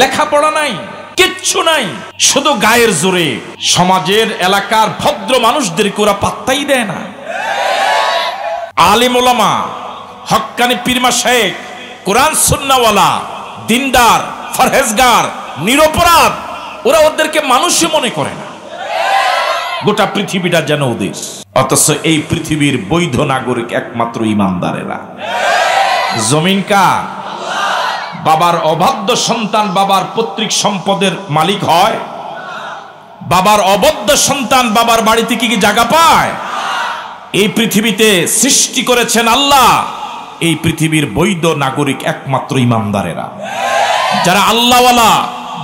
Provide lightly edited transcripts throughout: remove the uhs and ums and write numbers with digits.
লেখাপড়া নাই, কিচ্ছু নাই, শুধু গায়ের জোরে সমাজের এলাকার ভদ্র মানুষদেরকে ওরা পাত্তাই দেয় না। আলিম ওলামা, হক্কানি পীর মাশায়েখ, কোরআন সুন্নাহওয়ালা, দিনদার, ফরহেজগার, নিরপরাধ, ওরা ওদেরকে মানুষই মনে করে না। গোটা পৃথিবীটা যেন ওদের, অথচ এই পৃথিবীর বৈধ নাগরিক একমাত্র ইমানদারেরা। জমিন কার? বাবার অবাধ্য সন্তান বাবার পৈতৃক সম্পদের মালিক হয়? বাবার অবদ্ধ সন্তান বাবার বাড়িতে কি জায়গা পায়? এই পৃথিবীতে সৃষ্টি করেছেন আল্লাহ। এই পৃথিবীর বৈধ নাগরিক একমাত্র ইমানদারেরা, যারা আল্লাহওয়ালা,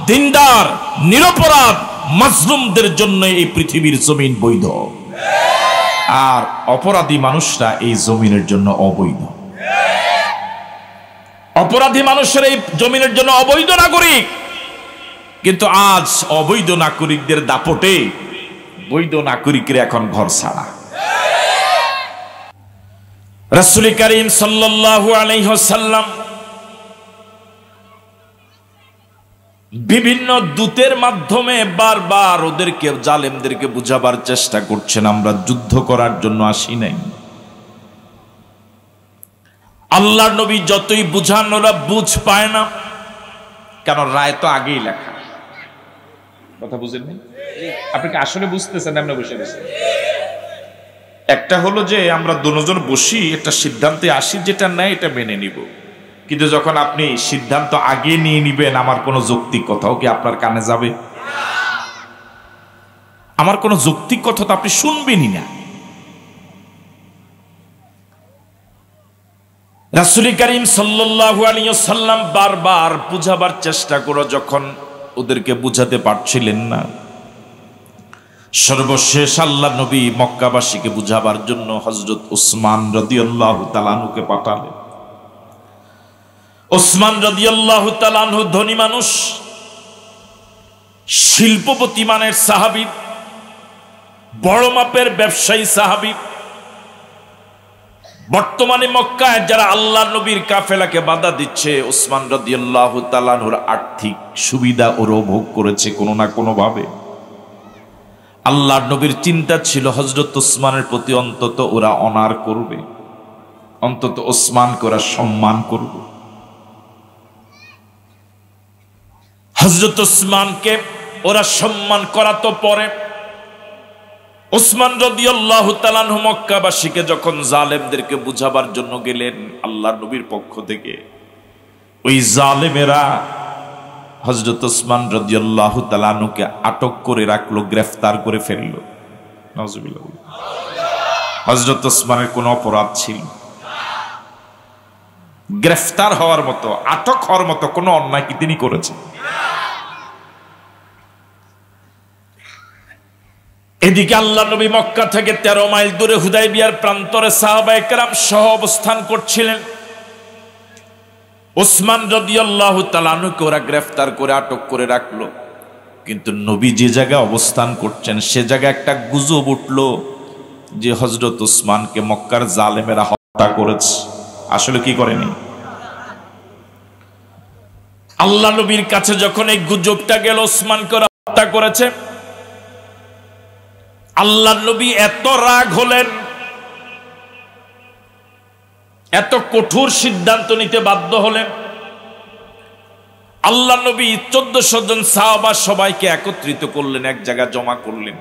দিনদার, নিরপরাধ, মাজলুমদের জন্য এই পৃথিবীর জমিন বৈধ। আর অপরাধী মানুষরা এই জমিনের জন্য অবৈধ। অপরাধী মানুষের এই জমিনের জন্য অবৈধ নাগরিক। কিন্তু আজ অবৈধ নাগরিকদের দাপটে বৈধ নাগরিকের এখন ঘর ছাড়া। রাসূল করিম সাল্লাল্লাহু আলাইহি ওয়াসাল্লাম বিভিন্ন দূতের মাধ্যমে বারবার ওদেরকে, জালেমদেরকে বুঝাবার চেষ্টা করছেন, আমরা যুদ্ধ করার জন্য আসি নাই। আল্লাহর নবী যতই বুঝান ওরা বুঝ পায় না, কেন রায় তো আগেই লেখা। কথা বুঝেননি? আপনি কি আসলে বুঝতেছেন? আমরা বসে বসে একটা হলো যে আমরা দুজন বসি একটা সিদ্ধান্তে আসি, যেটা নেয় এটা মেনে নিব। কিন্তু যখন আপনি সিদ্ধান্ত আগে নিয়ে নিবেন, আমার কোনো যৌক্তিক কথাও কি আপনার কানে যাবে? আমার কোনো যৌক্তিক কথা তো আপনি শুনবেনই না। রাসূল করিম সাল্লাল্লাহু আলাইহি ওয়াসাল্লাম বারবার বুঝাবার চেষ্টা করে, যখন ওদেরকে বুঝাতে পারছিলেন না, সর্বশেষ আল্লাহ নবী মক্কাবাসীকে বুঝাবার জন্য হযরত উসমান রাদিয়াল্লাহু তাআলা আনহুকে পাঠালেন। উসমান রাদিয়াল্লাহু তাআলা আনহু ধনী মানুষ, শিল্পপতি মানের সাহাবী, বড় মাপের ব্যবসায়ী সাহাবী। বর্তমানে মক্কায় যারা আল্লাহ নবীর কাফেলাকে বাধা দিচ্ছে, উসমান রাদিয়াল্লাহু তাআলা আনহুর আর্থিক সুবিধা ওরা ভোগ করেছে কোনো না কোনো ভাবে। আল্লাহ নবীর চিন্তা ছিল হযরত উসমানের প্রতি অন্তত ওরা অনার করবে, অন্তত উসমানকে ওরা সম্মান করবে। হযরত উসমানকে ওরা সম্মান করা তো পরে, উসমান রাদিয়াল্লাহু তাআলা আনহু মক্কাবাসীকে যখন জালেমদেরকে বুঝাবার জন্য গেলেন আল্লাহর নবীর পক্ষ থেকে, ওই জালেমেরা হযরত উসমান রাদিয়াল্লাহু তাআলা আনহুকে আটক করে রাখলো, গ্রেফতার করে ফেললো। নাউজুবিল্লাহ। হযরত উসমানের কোনো অপরাধ ছিল? গ্রেফতার হওয়ার মতো, আটক হওয়ার মতো কোনো অন্যায় কি তিনি করেছেন? এদিকে আল্লাহ নবী মক্কা থেকে 13 মাইল দূরে হুদায়বিয়ার প্রান্তরে সাহাবায়ে কেরাম সহ অবস্থান করছিলেন। উসমান রাদিয়াল্লাহু তাআলা আনহুকে ওরা গ্রেফতার করে আটক করে রাখলো। কিন্তু নবী যে জায়গায় অবস্থান করছেন সে জায়গায় একটা গুজব উঠলো যে হযরত উসমানকে মক্কার জালেমেরা হত্যা করেছে। আসলে কি করেনি? আল্লাহ নবীর কাছে যখন এই গুজবটা গেল উসমানকে ওরা হত্যা করেছে, আল্লাহ নবী এত রাগ হলেন, এত কঠোর সিদ্ধান্ত নিতে বাধ্য হলেন। আল্লাহ নবী 1400 জন সাহাবা সবাইকে একত্রিত করলেন, এক জায়গায় জমা করলেন।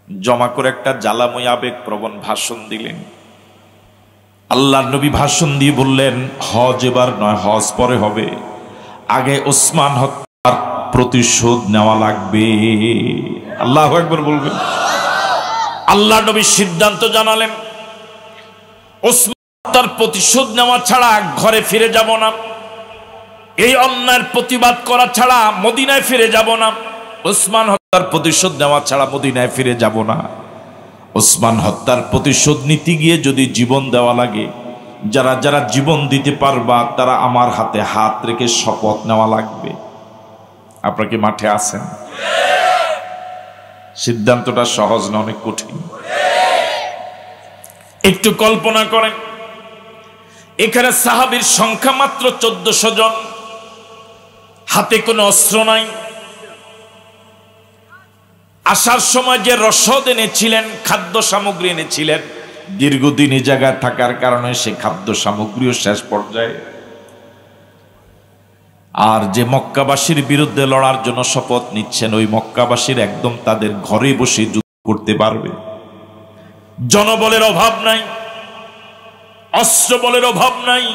জমা করে একটা জ্বালাময় আবেগ প্রবণ ভাষণ দিলেন। আল্লাহ নবী ভাষণ দিয়ে বললেন, হজ এবার নয়, হজ পরে হবে, আগে ওসমান হত্যার প্রতিশোধ নেওয়া লাগবে। আল্লাহু আকবার বলবেন। আল্লাহ নবী সিদ্ধান্ত জানালেন, ওসমান হত্যার প্রতিশোধ নেওয়া ছাড়া ঘরে ফিরে যাব না, এই অন্যায়ের প্রতিবাদ করা ছাড়া মদিনায় ফিরে যাব না, ওসমান হত্যার প্রতিশোধ নেওয়া ছাড়া মদিনায় ফিরে যাব না। ওসমান হত্যার প্রতিশোধ নিতে গিয়ে যদি জীবন দেওয়া লাগে, যারা যারা জীবন দিতে পারবা তারা আমার হাতে হাত রেখে শপথ নেওয়া লাগবে। আপনারা কি মাঠে আছেন? সিদ্ধান্তটা সহজ না, অনেক কঠিন। একটু কল্পনা করেন, এখানে সাহাবীর সংখ্যা মাত্র 1400 জন, হাতে কোনো অস্ত্র নাই। আসার সময় যে রসদ এনেছিলেন, খাদ্য সামগ্রী এনেছিলেন, দীর্ঘদিন এই জায়গায় থাকার কারণে সে খাদ্য সামগ্রীও শেষ পর্যায়ে। আর যে মক্কাবাসীর বিরুদ্ধে লড়ার জন্য শপথ নিচ্ছেন, ওই মক্কাবাসীর একদম তাদের ঘরে বসে যুদ্ধ করতে পারবে। জনবলের অভাব নাই, অস্ত্র বলের অভাব নাই।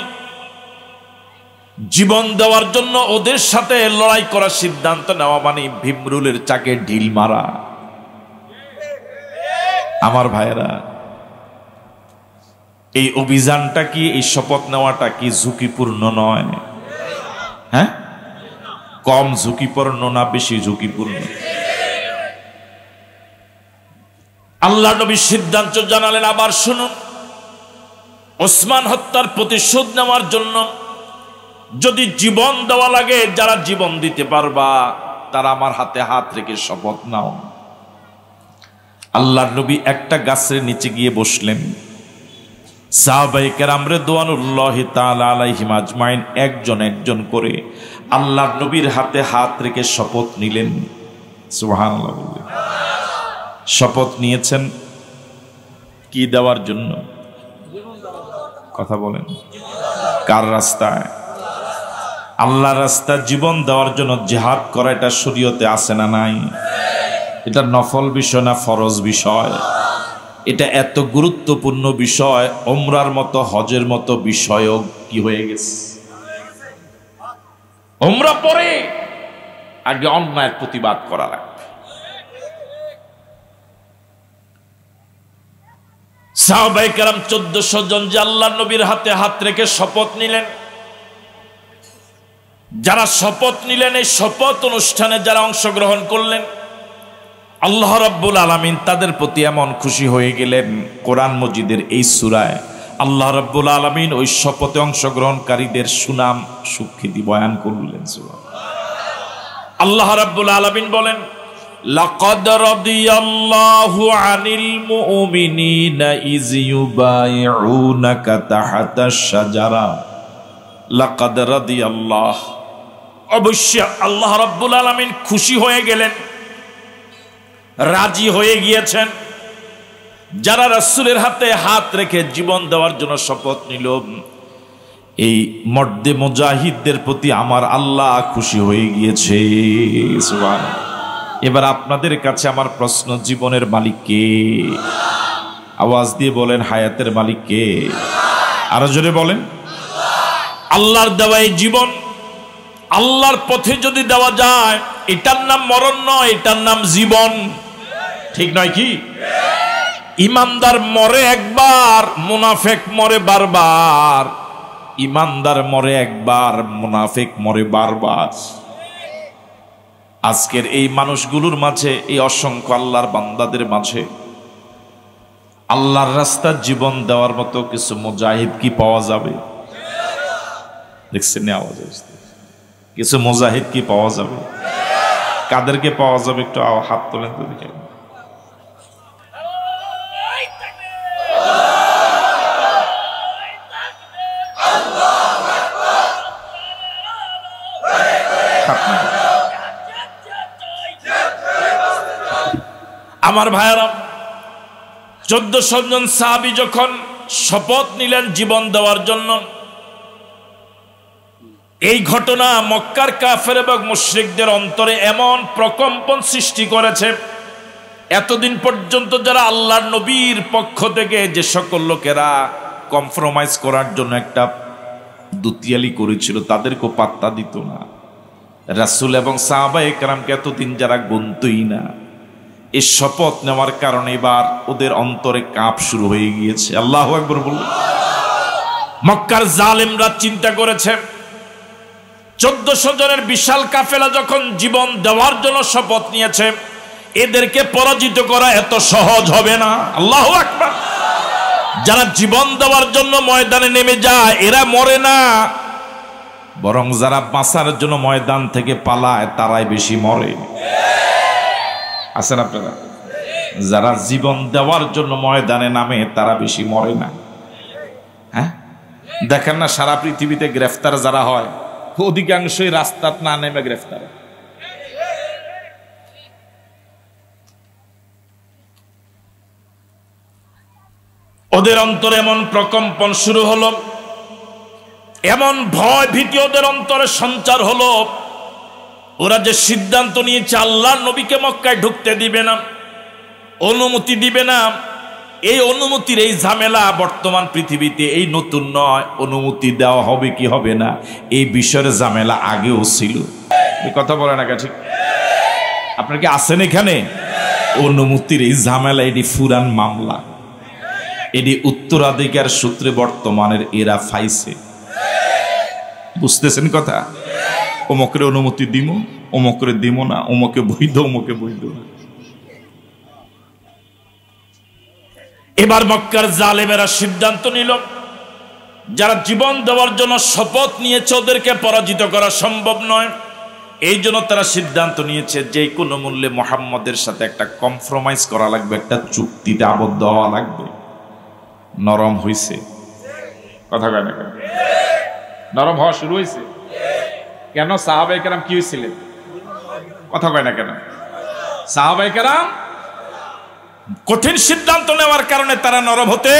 জীবন দেওয়ার জন্য ওদের সাথে লড়াই করার সিদ্ধান্ত নেওয়া মানে ভীমরুলের চাকে ঢিল মারা। আমার ভাইয়েরা, এই অভিযানটা কি, এই শপথ নেওয়াটা কি ঝুঁকিপূর্ণ নয়? হ্যাঁ, কম ঝুঁকিপূর্ণ না বেশি ঝুঁকিপূর্ণ? আল্লাহ নবী সিদ্ধান্ত জানালেন, আবার শুনুন, ওসমান হত্যার প্রতিশোধ নেওয়ার জন্য যদি জীবন দেওয়া লাগে, যারা জীবন দিতে পারবা তারা আমার হাতে হাত রেখে শপথ নাও। আল্লাহর নবী একটা গাছের নিচে গিয়ে বসলেন। সাহাবায়ে কেরাম রিদওয়ানুল্লাহি তাআলা আলাইহিম আজমাইন একজন একজন করে আল্লাহর নবীর হাতে হাত রেখে শপথ নিলেন। সুবহানাল্লাহ। শপথ নিয়েছেন কি দেওয়ার জন্য? কথা বলেন। কার রাস্তায়? আল্লাহর রাস্তায় জীবন দেওয়ার জন্য জিহাদ করা, এটা শরীয়তে আছে না নাই? এটা নফল বিষয় না ফরজ বিষয়? এটা এত গুরুত্বপূর্ণ বিষয়, ওমরার মতো হজের মতো বিষয়ও কি হয়ে গেছে। ওমরা পরে আগে অন্যায়ের প্রতিবাদ করা লাগবে। সাহাবায়ে কেরাম 1400 জন যে আল্লাহর নবীর হাতে হাত রেখে শপথ নিলেন, যারা শপথ নিলেন, এই শপথ অনুষ্ঠানে যারা অংশগ্রহণ করলেন, আল্লাহ রাব্বুল আলামিন তাদের প্রতি এমন খুশি হয়ে গেলেন, কোরআন মজিদের এই সূরায় আল্লাহ রাব্বুল আলামিন ওই শপথে অংশগ্রহণকারীদের সুনাম সুখ্যাতি বয়ান করলেন। আল্লাহ রাব্বুল আলামিন বলেন, লাকাদ রাদিয়াল্লাহু আনিল মুমিনিনা ইয ইউবাইউনাকা তাহতাশ শাজারা। লাকাদ রাদিয়াল্লাহ, অবশ্যই আল্লাহ রাব্বুল আলামিন খুশি হয়ে গেলেন, রাজি হয়ে গিয়েছেন যারা রাসূলের হাতে হাত রেখে জীবন দেওয়ার জন্য শপথ নিল। এই মর্দে মুজাহিদদের প্রতি আমার আল্লাহ খুশি হয়ে গিয়েছে। সুবহানাল্লাহ। এবার আপনাদের কাছে আমার প্রশ্ন, জীবনের মালিক কে? আওয়াজ দিয়ে বলেন, হায়াতের মালিক কে? আরো জোরে বলেন। আল্লাহর দেওয়া এই জীবন আল্লাহর পথে যদি দেওয়া যায়, এটার নাম মরণ নয়, এটার নাম জীবন। ঠিক নয় কি? ইমানদার মরে একবার, মুনাফিক মরে বারবার। ইমানদার মরে একবার, মুনাফিক মরে বারবার। আজকের এই মানুষগুলোর মাঝে, এই অসংখ্য আল্লাহর বান্দাদের মাঝে আল্লাহর রাস্তায় জীবন দেওয়ার মতো কিছু মুজাহিদ কি পাওয়া যাবে? দেখছেন আওয়াজ? কিছু মুজাহিদ কি পাওয়া যাবে? কাদেরকে পাওয়া যাবে? একটু হাত তোলেন তো দেখে। আমার ভাইয়েরা, 1400 জন সাহাবী যখন শপথ নিলেন জীবন দেওয়ার জন্য, এই ঘটনা মক্কার কাফের এবং মুশরিকদের অন্তরে এমন প্রকম্পন সৃষ্টি করেছে। এতদিন পর্যন্ত যারা আল্লাহর নবীর পক্ষ থেকে যে সকল লোকেরা কম্প্রোমাইজ করার জন্য একটা দুতিয়ালি করেছিল, তাদেরকে পাত্তা দিত না। রাসূল এবং সাহাবায়ে কেরামকে এতদিন যারা গুনতই না, এই শপথ নেওয়ার কারণে এবার ওদের অন্তরে কাঁপ শুরু হয়ে গিয়েছে। আল্লাহু আকবার বলুন। মক্কার জালেমরা চিন্তা করেছে, 1400 জনের বিশাল কাফেলা যখন জীবন দেওয়ার জন্য শপথ নিয়েছে, এদেরকে পরাজিত করা এত সহজ হবে না। আল্লাহু আকবার। যারা জীবন দেওয়ার জন্য ময়দানে নেমে যায়, এরা মরে না, বরং যারা বাঁচার জন্য ময়দান থেকে পালায় তারাই বেশি মরে। আছেন আপনারা? যারা জীবন দেওয়ার জন্য ময়দানে নামে তারা বেশি মরে না। হ্যাঁ, দেখেন না সারা পৃথিবীতে গ্রেফতার যারা হয়, অধিকাংশই রাস্তাত না নেমে গ্রেফতার। ওদের অন্তরে এমন প্রকম্পন শুরু হলো, এমন ভয় ভীতি ওদের অন্তরে সঞ্চার হলো, ওরা যে সিদ্ধান্ত নিয়েছে আল্লাহর নবীকে মক্কায় ঢুকতে দিবে না, অনুমতি দিবে না। এই অনুমতির এই ঝামেলা বর্তমান পৃথিবীতে এই নতুন নয়, অনুমতি দেওয়া হবে কি হবে না এই বিষয়ের ঝামেলা আগেও ছিল। কথা বলে না ঠিক? আপনার কি আছেন এখানে? অনুমতির এই ঝামেলা, এটি ফুরান মামলা, এটি উত্তরাধিকার সূত্রে বর্তমানের এরা ফাইছে। বুঝতেছেন কথা? অমুকের অনুমতি দিব, অমুকের দিব না, অমুকে বৈধ, অমুকে বৈধ না। এবার মক্কার জালেমেরা সিদ্ধান্ত নিল, যারা জীবন দেওয়ার জন্য শপথ নিয়েছে ওদেরকে পরাজিত করা সম্ভব নয়। এই জন্য তারা সিদ্ধান্ত নিয়েছে যে কোনো মূল্যে মুহাম্মদের সাথে একটা কম্প্রোমাইজ করা লাগবে, একটা চুক্তিতে আবদ্ধ হওয়া লাগবে। নরম হইছে? কথা কয় না কেন? নরম হওয়া শুরু হয়েছে কেন? সাহাবায়ে কেরাম কি হয়েছিলেন? কথা কয় না কেন? সাহাবায়ে কেরাম কঠিন সিদ্ধান্ত নেওয়ার কারণে তারা নরম হতে,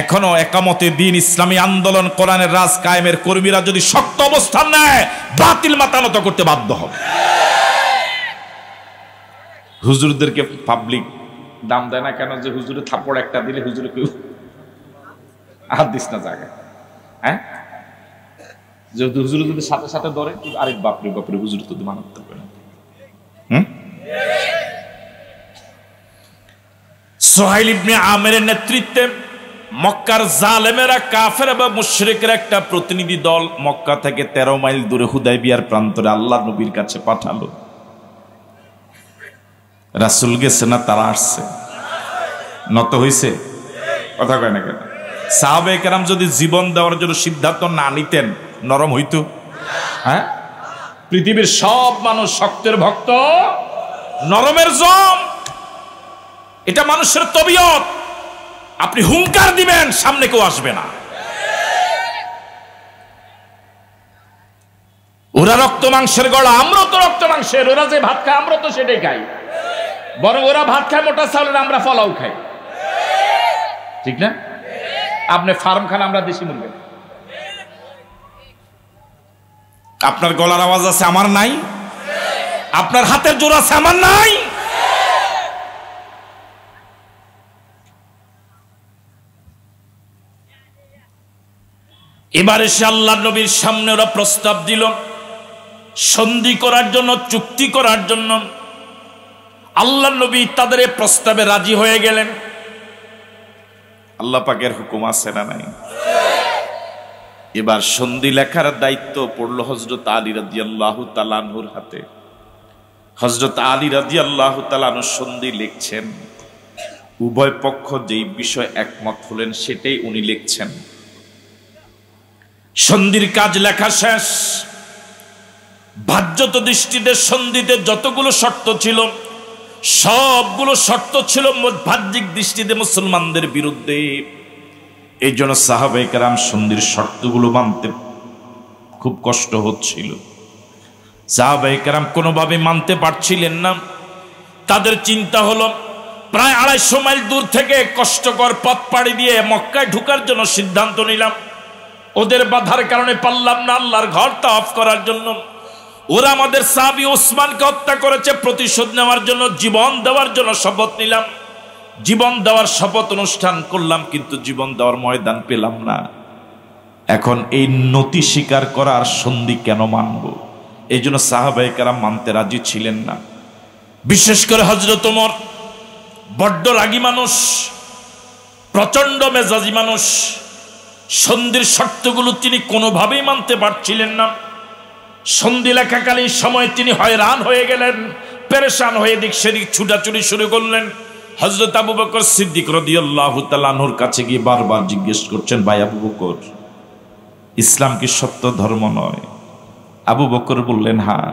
এখনো একামতে দ্বীন ইসলামী আন্দোলন কোরআনের রাজ কায়েমের কর্মীরা যদি শক্ত অবস্থান নেয়, বাতিল মাতানত করতে বাধ্য হবে। হুজুরদেরকে পাবলিক দাম দেয় না কেন? যে হুজুরে থাপ্পড় একটা দিলে হুজুরে কেউ হাত দিস না জায়গায়। হ্যাঁ, যেহেতু হুজুর যদি সাথে সাথে ধরে, আরেক বাপরে বাপরে হুজুর তো মানাতে হবে না। সুহাইল ইবনে আমিরের নেতৃত্বে মক্কার জালেমেরা, কাফের এবং মুশরিকের একটা প্রতিনিধি দল মক্কা থেকে 13 মাইল দূরে হুদায়বিয়ার প্রান্তরে আল্লাহর নবীর কাছে পাঠালো। রাসূল গেছে না তারা আসছে? নত হইছে? কথা কয় না কেন? সাহাবায়ে কেরাম যদি জীবন দেওয়ার জন্য সিদ্ধান্ত না নিতেন, নরম হইতো? হ্যাঁ, পৃথিবীর সব মানুষ শক্তের ভক্ত, নরমের জম, এটা মানুষের তবিয়ত। আপনি হুঙ্কার দিবেন, সামনে কেউ আসবে না। ওরা রক্ত মাংসের গড়া, আমরা তো রক্ত মাংসের। ওরা যে ভাত খায় আমরা তো সেটাই খাই, বরং ওরা ভাত খায় মোটা চাউলের, আমরা ফলাও খাই, ঠিক না? আপনি ফার্ম খান, আমরা দেশি মুরগি। আপনার গলার আওয়াজ আছে, আমার নাই। আপনার হাতের জোর আছে, আমার নাই। এবার এসে আল্লাহর নবীর সামনে ওরা প্রস্তাব দিল সন্ধি করার জন্য, চুক্তি করার জন্য। আল্লাহর নবী তাদের এই প্রস্তাবে রাজি হয়ে গেলেন। আল্লাহ পাকের হুকুম আছে না নাই? এবার সন্ধি লেখার দায়িত্ব পড়ল হযরত আলী রাদিয়াল্লাহু তাআলা আনহুর হাতে। হযরত আলী রাদিয়াল্লাহু তাআলা আনহু সন্ধি লিখছেন। উভয় পক্ষ যেই বিষয় একমত হলেন সেটাই উনি লিখছেন। সন্ধির কাজ লেখা শেষ। বাহ্যত দৃষ্টিতে সন্ধিতে যতগুলো শর্ত ছিল সবগুলো শর্ত ছিল বাহ্যিক দৃষ্টিতে মুসলমানদের বিরুদ্ধে। এই জন্য সাহাবায়ে কেরাম সন্ধির শর্তগুলো মানতে খুব কষ্ট হচ্ছিল। সাহাবায়ে কেরাম কোনোভাবে মানতে পারছিলেন না। তাদের চিন্তা হলো, প্রায় 250 মাইল দূর থেকে কষ্টকর পথ পাড়ি দিয়ে মক্কায় ঢোকার জন্য সিদ্ধান্ত নিলাম। ওদের বাধার কারণে পারলাম না আল্লাহর ঘর তাওয়াফ করার জন্য। ওরা আমাদের সাহাবী ওসমানকে হত্যা করেছে, প্রতিশোধ নেওয়ার জন্য, জীবন দেওয়ার জন্য শপথ নিলাম। জীবন দেওয়ার শপথ অনুষ্ঠান করলাম, কিন্তু জীবন দেওয়ার ময়দান পেলাম না। এখন এই নতি স্বীকার করার সন্ধি কেন মানব? এই জন্য সাহাবায়ে কেরাম মানতে রাজি ছিলেন না। বিশেষ করে হযরত ওমর বড্ড রাগী মানুষ, প্রচন্ড মেজাজি মানুষ। সন্ধির শর্তগুলো তিনি কোনোভাবেই মানতে পারছিলেন না। সন্ধি লেখাকালীন সময় তিনি হয়রান হয়ে গেলেন, পেরেশান হয়ে দিক সেদিক ছুটাছুটি শুরু করলেন। হযরত আবু বকর সিদ্দিক রাদিয়াল্লাহু তাআলা আনহুর কাছে গিয়ে বারবার জিজ্ঞেস করছেন, ভাই আবু বকর, ইসলাম কি সত্য ধর্ম নয়? আবু বকর বললেন হ্যাঁ।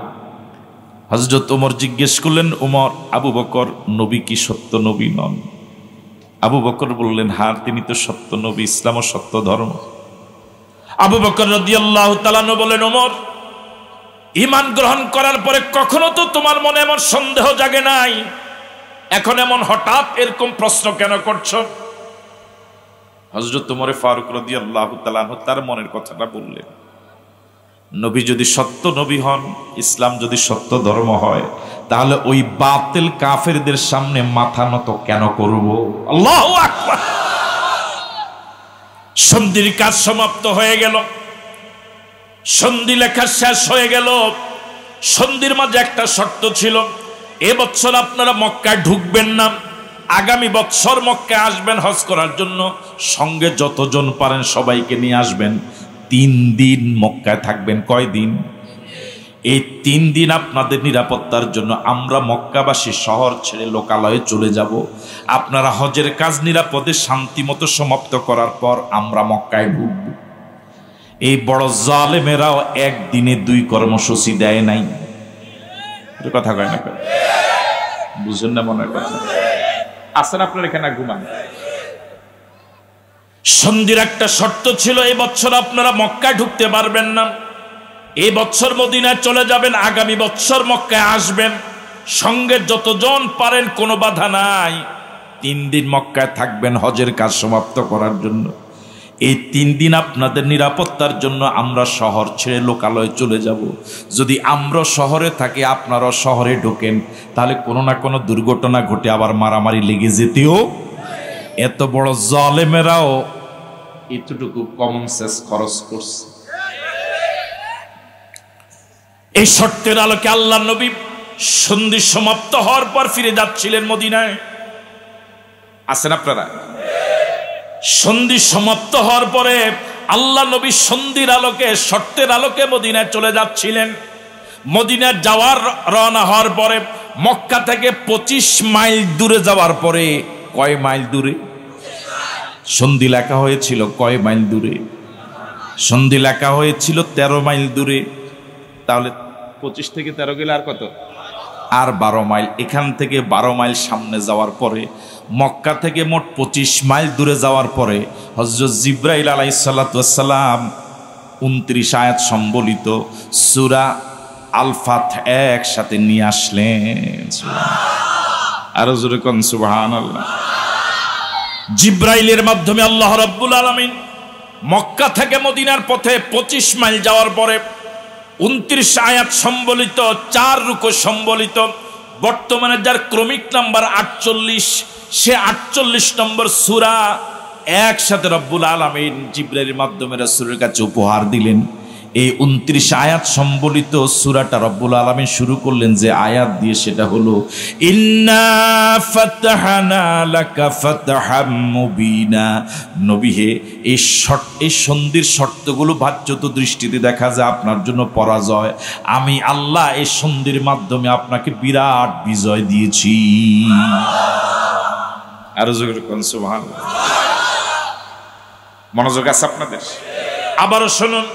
হযরত ওমর জিজ্ঞেস করলেন, ওমর, আবু বকর নবী কি সত্য নবী নন? আবু বকর বললেন হ্যাঁ, তিনি তো সত্য নবী, ইসলামও সত্য ধর্ম। আবু বকর রাদিয়াল্লাহু তাআলা আনহু বলেন, ওমর, ঈমান গ্রহণ করার পরে কখনো তো তোমার মনে এমন সন্দেহ জাগে নাই, এখন এমন হঠাৎ এরকম প্রশ্ন কেন করছো? হযরত ওমর ফারুক রাদিয়াল্লাহু তাআলা আনহু তার মনের কথাটা বললেন, নবী যদি সত্য নবী হন, ইসলাম যদি সত্য ধর্ম হয়, তাহলে ওই বাতিল কাফেরদের সামনে মাথা নত কেন করব? আল্লাহু আকবার। সন্ধির কাজ সমাপ্ত হয়ে গেল, সন্ধি লেখা শেষ হয়ে গেল। সন্ধির মাঝে একটা শর্ত ছিল, এ বছর আপনারা মক্কায় ঢুকবেন না, আগামী বছর মক্কায় আসবেন হজ করার জন্য, সঙ্গে যতজন পারেন সবাইকে নিয়ে আসবেন, 3 দিন মক্কায় থাকবেন। কয় দিন? এই 3 দিন আপনাদের নিরাপত্তার জন্য আমরা মক্কাবাসী শহর ছেড়ে লোকালয়ে চলে যাব। আপনারা হজের কাজ নিরাপদে শান্তিমতো সমাপ্ত করার পর আমরা মক্কায় ঢুকব। এই বড় জালেমেরাও একদিনে 2 কর্মসূচি দেয় নাই। কথা কয় না, বুঝেন না মনের কথা? আসেন আপনার এখানে ঘুমান। সন্ধির একটা শর্ত ছিল, এই বছর আপনারা মক্কায় ঢুকতে পারবেন না, এই বছর মদিনায় চলে যাবেন, আগামী বছর মক্কায় আসবেন, সঙ্গে যতজন পারেন কোনো বাধা নাই, 3 দিন মক্কায় থাকবেন হজের কাজ সমাপ্ত করার জন্য। এই 3 দিন আপনাদের নিরাপত্তার জন্য আমরা শহর ছেড়ে লোকালয়ে চলে যাব। যদি আমরা শহরে থাকি, আপনারাও শহরে ঢোকেন, তাহলে কোনো না কোনো দুর্ঘটনা ঘটে আবার মারামারি লেগে যেতেও। এত বড় জালেমেরাও এতটুকু কমন সেন্স খরচ করছে। এই শর্তের আলোকে আল্লাহ নবী সন্ধি সমাপ্ত হওয়ার পর ফিরে যাচ্ছিলেন মদিনায়। আছেন আপনারা? সন্ধি সমাপ্ত হওয়ার পরে আল্লাহ নবী সন্ধির আলোকে, শর্তের আলোকে মদিনায় চলে যাচ্ছিলেন। মদিনায় যাওয়ার রওনা হওয়ার পরে মক্কা থেকে 25 মাইল দূরে যাওয়ার পরে, কয় মাইল দূরে? সন্ধি লেখা হয়েছিল কয় মাইল দূরে? সন্ধি লেখা হয়েছিল 13 মাইল দূরে। তাহলে 25 থেকে 13 গেলে আর কত? আর 12 মাইল। এখান থেকে 12 মাইল সামনে যাওয়ার পরে, মক্কা থেকে মোট 25 মাইল দূরে যাওয়ার পরে হযরত জিবরাইল আলাইহিস সালাতু ওয়াস সালাম 29 আয়াত সম্বলিত সূরা আল ফাতহ একসাথে নিয়ে আসলেন। আরো জোরে কোন সুবহানাল্লাহ। জিবরাইলের মাধ্যমে আল্লাহ রাব্বুল আলামিন মক্কা থেকে মদিনার পথে 25 মাইল যাওয়ার পরে 29 আয়াত সম্বলিত, 4 রুকু সম্বলিত, বর্তমানে যার ক্রমিক নাম্বার 48, সে 48 নম্বর সূরা একসাথে রব্বুল আলামিন জিবরাইলের মাধ্যমে রাসূলের কাছে উপহার দিলেন। এই 29 আয়াত সম্বলিত সূরাটা রব্বুল আলামিন শুরু করলেন যে আয়াত দিয়ে, সেটা হলো ইন্না ফাতাহনা লাকা ফাতহাম মুবিনা। নবী হে, এই সন্ধির শর্তগুলো বাহ্যত দৃষ্টিতে দেখা যায় আপনার জন্য পরাজয়, আমি আল্লাহ এই সন্ধির মাধ্যমে আপনাকে বিরাট বিজয় দিয়েছি। আরো জোরে কোন সুবহানাল্লাহ। মনোযোগ আছে আপনাদের? আবারও শুনুন,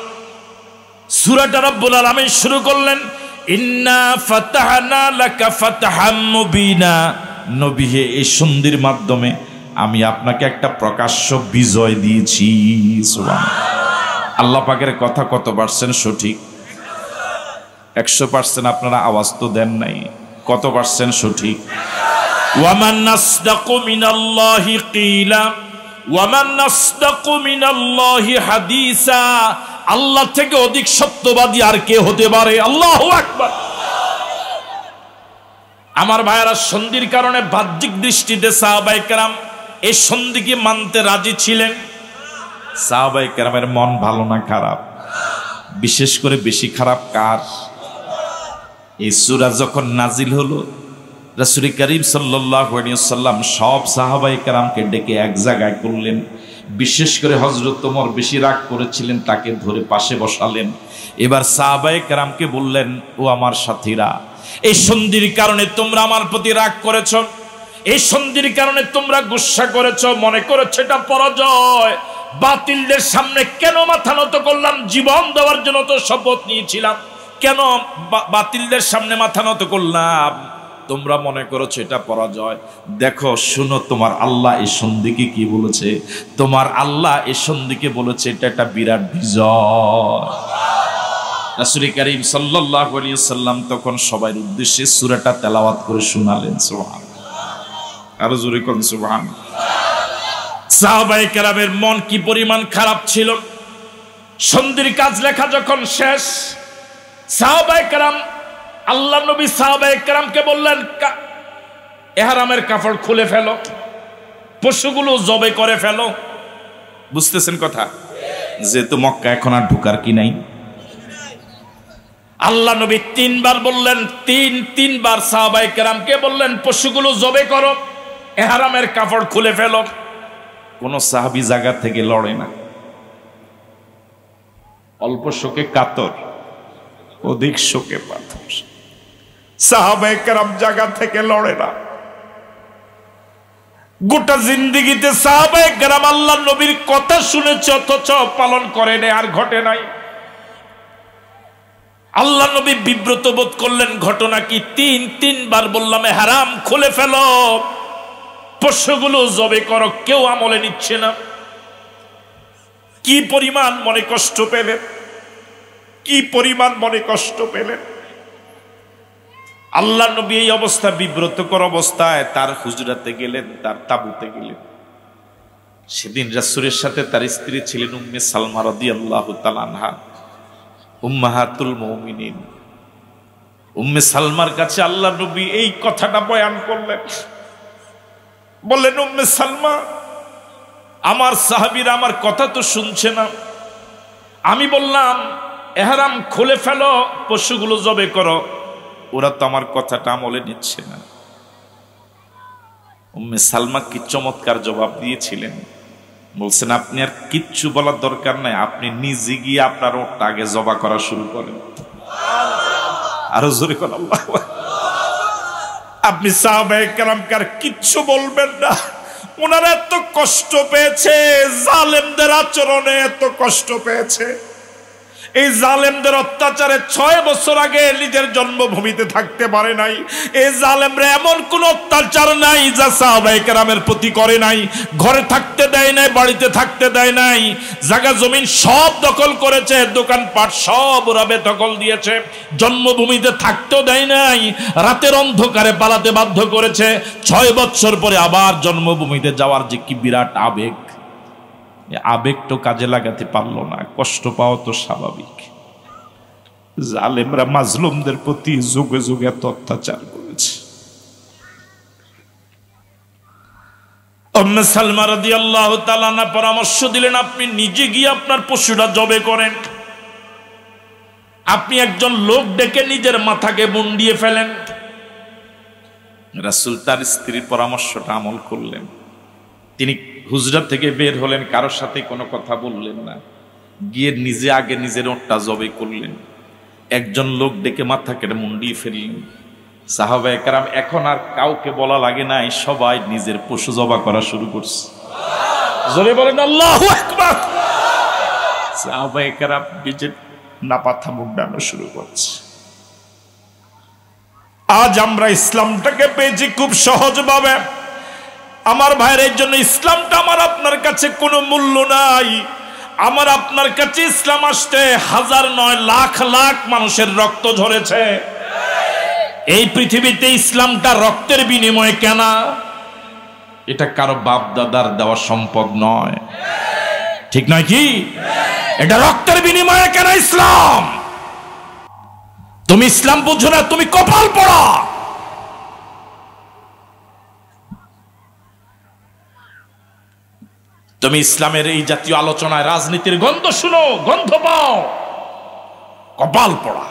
সূরাটা রব্বুল আলামিন শুরু করলেন ইন্না ফাতাহনা লাকা ফাতহাম মুবিনা। নবী হে, এই সন্ধির মাধ্যমে আমি আপনাকে একটা প্রকাশ্য বিজয় দিয়েছি। সুবহানাল্লাহ। আল্লাহ পাকের কথা কত পার্সেন্ট সঠিক? 100%। আপনারা আওয়াজ তো দেন নাই। কত পার্সেন্ট সঠিক? ওয়ামান নাসদাকু মিনাল্লাহি কিলা ওয়ামান নাসদাকু মিনাল্লাহি হাদিসা। আল্লাহ থেকে অধিক সত্যবাদী আর কে হতে পারে? আল্লাহু আকবার। আমার ভাইয়েরা, সন্ধির কারণে বাহ্যিক দৃষ্টিতে সাহাবায়ে কেরাম এই সন্ধিকে মানতে রাজি ছিলেন। সাহাবায়ে কেরামের মন ভালো না খারাপ? বিশেষ করে বেশি খারাপ কার? এই সূরা যখন নাজিল হলো, রাসূল করিম সাল্লাল্লাহু আলাইহি ওয়াসাল্লাম সব সাহাবায়ে কেরামকে ডেকে এক জায়গায় করলেন। বিশেষ করে হযরত ওমর বেশি রাগ করেছিলেন, তাকে ধরে পাশে বসালেন। এবার সাহাবায়ে কেরামকে বললেন, ও আমার সাথীরা, এই সন্ধির কারণে তোমরা আমার প্রতি রাগ করেছো, এই সন্ধির কারণে তোমরা গুসা করেছো, মনে করেছো এটা পরাজয়। বাতিলদের সামনে কেন মাথা নত করলাম? জীবন দেওয়ার জন্য তো শপথ নিয়েছিলাম, কেন বাতিলদের সামনে মাথা নত করলাম? তোমরা মনে করেছো এটা পরাজয়। দেখো শুনো, তোমার আল্লাহ এই সন্ধিকে কি বলেছে। তোমার আল্লাহ এই সন্ধিকে বলেছে এটা একটা বিরাট বিজয়। রাসূল করিম সাল্লাল্লাহু আলাইহি ওয়াসাল্লাম তখন সবার উদ্দেশ্যে সূরাটা তেলাওয়াত করে শোনালেন। সুবহানাল্লাহ, আরো জোরে কোন সুবহানাল্লাহ। সাহাবায়ে কেরামের মন কি পরিমাণ খারাপ ছিল। সন্ধির কাজ লেখা যখন শেষ, সাহাবায়ে কেরাম, আল্লাহ নবী সাহাবায়ে কেরামকে বললেন, ইহরামের কাপড় খুলে ফেলো, পশুগুলো জবে করে ফেলো। বুঝতেছেন কথা? যেহেতু মক্কা এখন আর ঢুকার কি নাই। আল্লাহ নবী তিনবার বললেন, তিনবার সাহাবায়ে কেরামকে বললেন পশুগুলো জবে করো, ইহরামের কাপড় খুলে ফেলো। কোন সাহাবী জায়গা থেকে লড়ে না। অল্প শোকে কাতর, অধিক শোকে পাথর। সাহাবায়ে কেরাম জায়গা থেকে লড়ে না। গোটা জিন্দেগিতে সাহাবায়ে কেরাম আল্লাহ নবীর কথা শুনেছে, অথচ পালন করে নাই, আর ঘটে নাই। আল্লাহ নবী বিব্রত বোধ করলেন। ঘটনা কি? তিনবার বললাম ইহরাম খুলে ফেলো, পশুগুলো জবে করো, কেউ আমলে নিচ্ছে না। কি পরিমাণ মনে কষ্ট পেলেন, কি পরিমাণ মনে কষ্ট পেলেন। আল্লাহ নবী এই অবস্থা, বিব্রতকর অবস্থায় তার হুজরাতে গেলেন, তার তাঁবুতে গেলেন। সেদিন রাসূলের সাথে তার স্ত্রী ছিলেন উম্মে সালমা রাদিয়াল্লাহু তাআলা আনহা, উম্মাহাতুল মুমিনিন। উম্মে সালমার কাছে আল্লাহ নবী এই কথাটা বয়ান করলেন। বললেন, উম্মে সালমা, আমার সাহাবীরা আমার কথা তো শুনছে না। আমি বললাম ইহরাম খুলে ফেলো, পশুগুলো জবে করো, ওরা তো আমার কথাটা আমলে নিচ্ছে না। উম্মে সালমা কি চমৎকার জবাব দিয়েছিলেন। বলছেন, আপনি আর কিচ্ছু বলার দরকার নাই, আপনি নিজে গিয়ে আপনার ওটা আগে জবা করা শুরু করেন। আরো জোরে করেন আল্লাহ। আপনি সাহাবায়ে কেরামকে আর কিচ্ছু বলবেন না। ওনারা এত কষ্ট পেয়েছে, জালেমদের আচরণে এত কষ্ট পেয়েছে। এই জালেমদের অত্যাচারে 6 বছর আগে নিজের জন্মভূমিতে থাকতে পারে নাই। এই জালেমরা এমন কোন অত্যাচার নাই যা সাহাবায়ে কেরামের প্রতি করে নাই। ঘরে থাকতে দেয় নাই, বাড়িতে থাকতে দেয় নাই, জায়গা জমিন সব দখল করেছে, দোকানপাট সব ওরা বেদখল দিয়েছে, জন্মভূমিতে থাকতেও দেয় নাই, রাতের অন্ধকারে পালাতে বাধ্য করেছে। 6 বছর পরে আবার জন্মভূমিতে যাওয়ার যে কি বিরাট আবেগ, আবেগ তো কাজে লাগাতে পারলো না। কষ্ট পাওয়া তো স্বাভাবিক। জালেমরা মাজলুমদের প্রতি যুগে যুগে এত অত্যাচার করেছে। উম্মে সালমা রাদিয়াল্লাহু তাআলা আনহা পরামর্শ দিলেন, আপনি নিজে গিয়ে আপনার পশুটা জবে করেন। আপনি একজন লোক ডেকে নিজের মাথাকে মুন্ডিয়ে ফেলেন। রাসূল তার স্ত্রীর পরামর্শটা আমল করলেন। তিনি হুজরাত থেকে বের হলেন, কারোর সাথে কোনো কথা বললেন না, গিয়ে নিজে আগে নিজের ওঁটটা জবে করলেন। একজন লোক ডেকে মাথা কেটে মুন্ডিয়ে ফেললেন। সাহাবায়ে কেরাম এখন আর কাউকে বলা লাগে নাই, সবাই নিজের পশু জবা করা শুরু করছে। জোরে বলেন আল্লাহু আকবার। সাহাবায়ে কেরাম নিজের নাপাথা মুন্ডানো শুরু করছে। আজ আমরা ইসলামটাকে পেয়েছি খুব সহজভাবে। আমার ভাইয়ের, এই জন্য ইসলামটা আমার আপনার কাছে কোনো মূল্য নাই। আমার আপনার কাছে ইসলাম আসতে হাজার নয় লাখ লাখ মানুষের রক্ত ঝরেছে। এই পৃথিবীতে ইসলামটা রক্তের বিনিময়ে কেনা, এটা কারো বাপ দাদার দেওয়া সম্পদ নয়, ঠিক নয় কি? এটা রক্তের বিনিময়ে কেনা ইসলাম। তুমি ইসলাম বুঝো না, তুমি কপাল পোড়া। তুমি ইসলামের এই জাতীয় আলোচনায় রাজনীতির গন্ধ শুনো, গন্ধ পাও, কপাল পোড়া।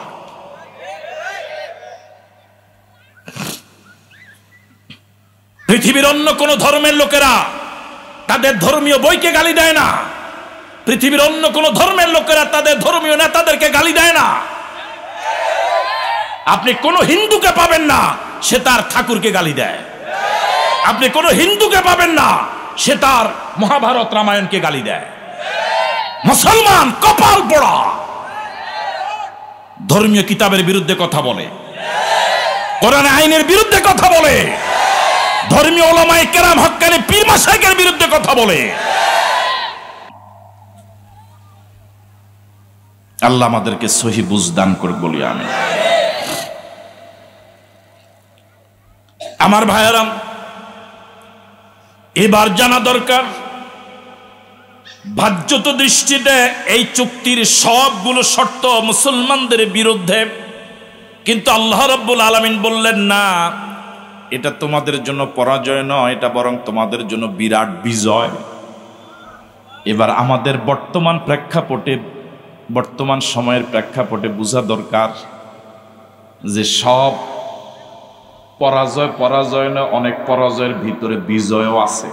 পৃথিবীর অন্য কোন ধর্মের লোকেরা তাদের ধর্মীয় বইকে গালি দেয় না। পৃথিবীর অন্য কোন ধর্মের লোকেরা তাদের ধর্মীয় নেতাদেরকে গালি দেয় না। আপনি কোন হিন্দুকে পাবেন না সে তার ঠাকুরকে গালি দেয়। আপনি কোন হিন্দুকে পাবেন না সে তার মহাভারত রামায়ণকে গালি দেয়। মুসলমান কপাল পোড়া, ধর্মীয় কিতাবের বিরুদ্ধে কথা বলে, কোরআন আইনের বিরুদ্ধে কথা বলে, ধর্মীয় উলামায়ে কেরাম হক্কানি পীর মাশায়েখের বিরুদ্ধে কথা বলে। আল্লাহ আমাদেরকে সহি বুঝ দান করুক বলি আমিন। আমার ভাইয়েরা, এবার জানা দরকার বাহ্যত দৃষ্টিতে এই চুক্তির সবগুলো শর্ত মুসলমানদের বিরুদ্ধে, কিন্তু আল্লাহ রাব্বুল আলামিন বললেন না, এটা তোমাদের জন্য পরাজয় নয়, এটা বরং তোমাদের জন্য বিরাট বিজয়। এবার আমাদের বর্তমান প্রেক্ষাপটে, বর্তমান সময়ের প্রেক্ষাপটে বোঝা দরকার যে সব পরাজয় না, অনেক পরাজয়ের ভিতরে বিজয়ও আছে।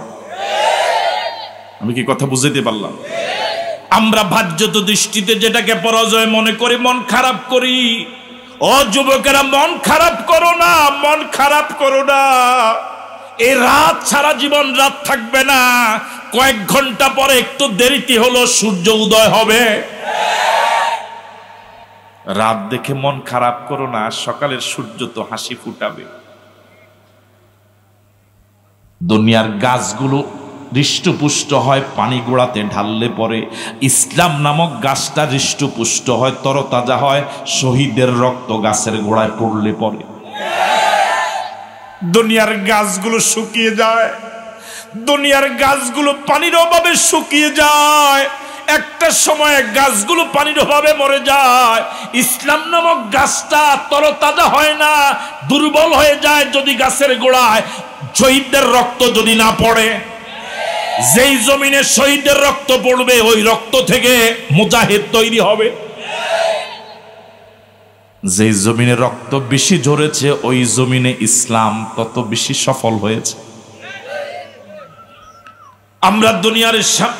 আমি কি কথা বুঝাইতে পারলাম? আমরা বাহ্যত দৃষ্টিতে যেটাকে পরাজয় মনে করি, মন খারাপ করি। ও যুবকেরা, মন খারাপ করো না, মন খারাপ করো না। এই রাত সারা জীবন রাত থাকবে না, কয়েক ঘন্টা পরে একটু দেরিতে হলো সূর্য উদয় হবে। রাত দেখে মন খারাপ করো না, সকালের সূর্য তো হাসি ফুটাবে। দুনিয়ার গাছগুলো হৃষ্টপুষ্ট হয় পানি গোড়াতে ঢাললে পরে, ইসলাম নামক গাছটা হৃষ্টপুষ্ট হয়, তরতাজা হয় শহীদের রক্ত গাছের গোড়ায় পড়লে পরে। দুনিয়ার গাছগুলো শুকিয়ে যায়, দুনিয়ার গাছগুলো পানির অভাবে শুকিয়ে যায়, একটা সময় গাছগুলো পানির অভাবে মরে যায়। ইসলাম নামক গাছটা তরতাজা হয় না, দুর্বল হয়ে যায় যদি গাছের গোড়ায় শহীদদের রক্ত যদি না পড়ে। যেই জমিনে শহীদের রক্ত পড়বে, ওই রক্ত থেকে মুজাহিদ তৈরি হবে। যে জমিনে রক্ত বেশি ঝরেছে, ওই জমিনে ইসলাম তত বেশি সফল হয়েছে। আমরা দুনিয়ার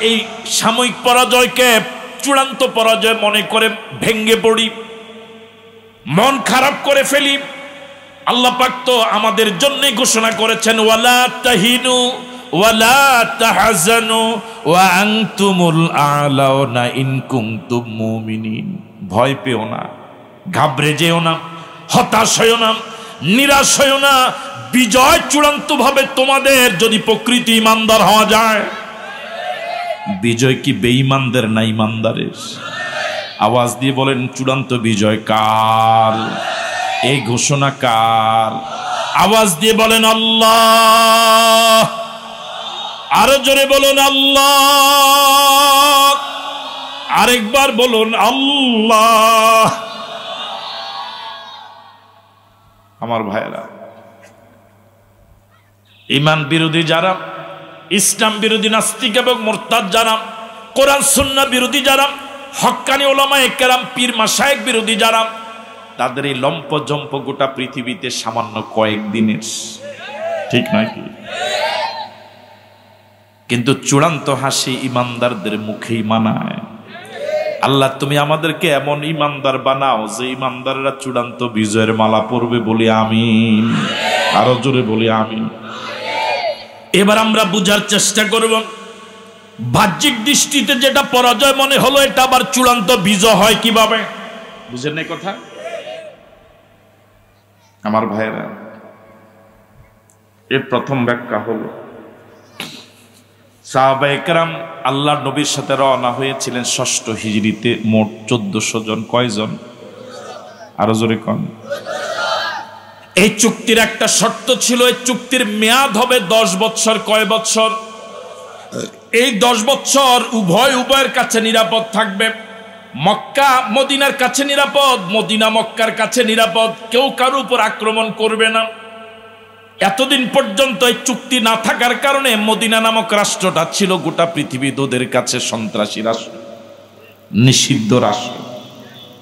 এই সাময়িক পরাজয়কে চূড়ান্ত পরাজয় মনে করে ভেঙ্গে পড়ি, মন খারাপ করে ফেলি। আল্লাহ পাক তো আমাদের জন্যই ঘোষণা করেছেন, ওয়ালা তাহিনু ওয়ালা তাহজানু ওয়া আনতুমুল আ'লাউনা ইন কুনতুম মুমিনিন। ভয় পেও না, ঘাবড়ে যেও না, হতাশ হইও না, নিরাশ হইও না। বিজয় চূড়ান্ত ভাবে তোমাদের, যদি প্রকৃতি ইমানদার হওয়া যায়। বিজয় কি বেঈমানদের না ইমানদারের? আওয়াজ দিয়ে বলেন, চূড়ান্ত বিজয় কার? এই ঘোষণা কার? আওয়াজ দিয়ে বলেন আল্লাহ। আরো জোরে বলুন আল্লাহ। আরেকবার বলুন আল্লাহ। আমার ভাইয়েরা, ঈমান বিরোধী যারা, ইসলাম বিরোধী নাস্তিক এবং মুরতাদ যারা, কোরআন সুন্নাহ বিরোধী যারা, হক্কানি উলামায়ে কেরাম পীর মাশায়েখ বিরোধী যারা, তাদের এই লম্প জম্প গোটা পৃথিবীতে সামান্য কয়েকদিনের, ঠিক নয় কি? কিন্তু চূড়ান্ত হাসি ইমানদারদের মুখেই মানায়। আল্লাহ, তুমি আমাদেরকে এমন ইমানদার বানাও যে ইমানদাররা চূড়ান্ত বিজয়ের মালা পরবে, বলি আমিন। আরো জোরে বলি আমিন। এবার আমরা বুঝার চেষ্টা করব, বাহ্যিক দৃষ্টিতে যেটা পরাজয় মনে হলো, এটা আবার চূড়ান্ত বিজয় হয় কিভাবে। বুঝেন এই কথা আমার ভাইয়েরা? এর প্রথম ব্যাখ্যা হলো, সাহাবায়ে কেরাম আল্লাহর নবীর সাথে রওনা হয়েছিলেন ৬ষ্ঠ হিজরিতে, মোট ১৪০০ জন। কয়জন? আরো জোরে কোন? এই চুক্তির একটা শর্ত ছিল, এই চুক্তির মেয়াদ হবে ১০ বছর। কয় বছর? এই ১০ বছর উভয়ের কাছে নিরাপদ থাকবে। মক্কা মদিনার কাছে নিরাপদ, মদিনা মক্কার কাছে নিরাপদ, কেউ কারো উপর আক্রমণ করবে না। এতদিন পর্যন্ত এই চুক্তি না থাকার কারণে মদিনা নামক রাষ্ট্রটা ছিল গোটা পৃথিবী ওদের কাছে সন্ত্রাসী রাষ্ট্র, নিষিদ্ধ রাষ্ট্র।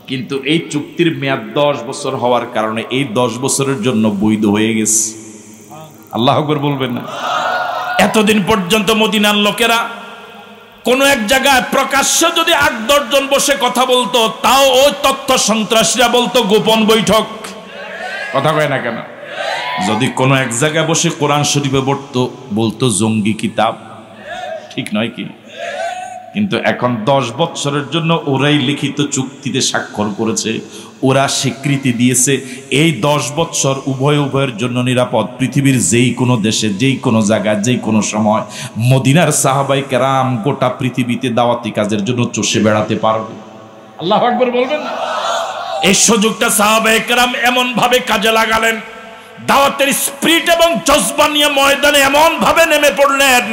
কিন্তু এই চুক্তির মেয়াদ ১০ বছর হওয়ার কারণে এই ১০ বছরের জন্য বৈধ হয়ে গেছে। আল্লাহু আকবার বলবেন না? এতদিন পর্যন্ত মদিনার লোকেরা কোন এক জায়গায় প্রকাশ্যে যদি ৮-১০ জন বসে কথা বলতো, তাও ওই তথ্য সন্ত্রাসীরা বলতো গোপন বৈঠক। কথা কয় না কেন? যদি কোনো এক জায়গায় বসে কোরআন শরীফে বলতো জঙ্গি কিতাব, ঠিক নয় কি? কিন্তু এখন ১০ বছরের জন্য ওরাই লিখিত চুক্তিতে স্বাক্ষর করেছে, ওরা স্বীকৃতি দিয়েছে এই 10 বছর উভয়ের জন্য নিরাপদ। পৃথিবীর যেই কোনো দেশে, যেই কোনো জায়গায়, যেই কোনো সময় মদিনার সাহাবায়ে কেরাম গোটা পৃথিবীতে দাওয়াতি কাজের জন্য চষে বেড়াতে পারবে। আল্লাহু আকবার বলবেন। এই সুযোগটা সাহাবায়ে কেরাম এমন ভাবে কাজে লাগালেন, দাওয়াতের স্পিরিট এবং জজবা নিয়ে ময়দানে এমন ভাবে নেমে পড়লেন,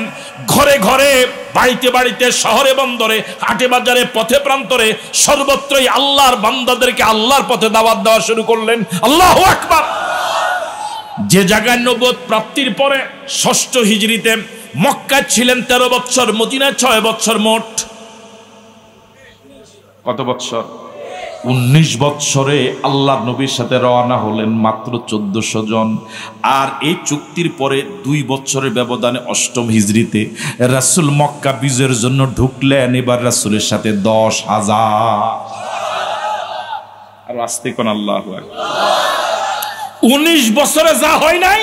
ঘরে ঘরে, বাড়িতে বাড়িতে, শহরে বন্দরে, হাটে বাজারে, পথে প্রান্তরে, সর্বত্রই আল্লাহর বান্দাদেরকে আল্লাহর পথে দাওয়াত দেওয়া শুরু করলেন। আল্লাহু আকবার। যে জায়গায় নবুয়ত প্রাপ্তির পরে 6ষ্ঠ হিজরিতে মক্কায় ছিলেন 13 বছর, মদিনায় 6 বছর, মোট কত বছর? 19 বছরে আল্লাহ নবীর সাথে রওনা হলেন মাত্র 1400 জন। আর এই চুক্তির পরে 2 বছরের ব্যবধানে 8ম হিজরিতে রাসূল মক্কা বিজয়ের জন্য ঢুকলেন। এবার রাসূলের সাথে 10,000। আর আসতে কোন আল্লাহু আকবার। 19 বছরে যা হয় নাই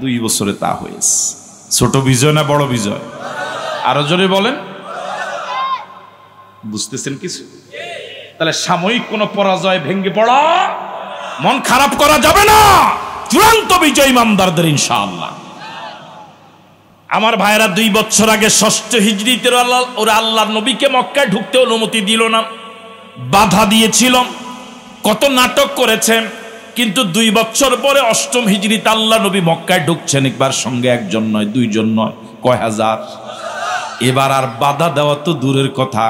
2 বছরে তা হয়েছে। ছোট বিজয় না বড় বিজয়? আরো জোরে বলেন। বুঝতেছেন কিছু? তাহলে সাময়িক কোন পরাজয় ভেঙে পড়া, মন খারাপ করা যাবে না। চূড়ান্ত বিজয় ইমানদারদের ইনশাআল্লাহ। আমার ভাইয়েরা 2 বছর আগে 6ষ্ঠ হিজরিতে ওরা আল্লাহর নবীকে মক্কায় ঢুকতে অনুমতি দিল না, বাধা দিয়েছিল, কত নাটক করেছেন। কিন্তু 2 বছর পরে 8ম হিজরিতে আল্লাহ নবী মক্কায় ঢুকছেন। একবার সঙ্গে 1 জন নয়, 2 জন নয়, কয় হাজার। এবার আর বাধা দেওয়া তো দূরের কথা,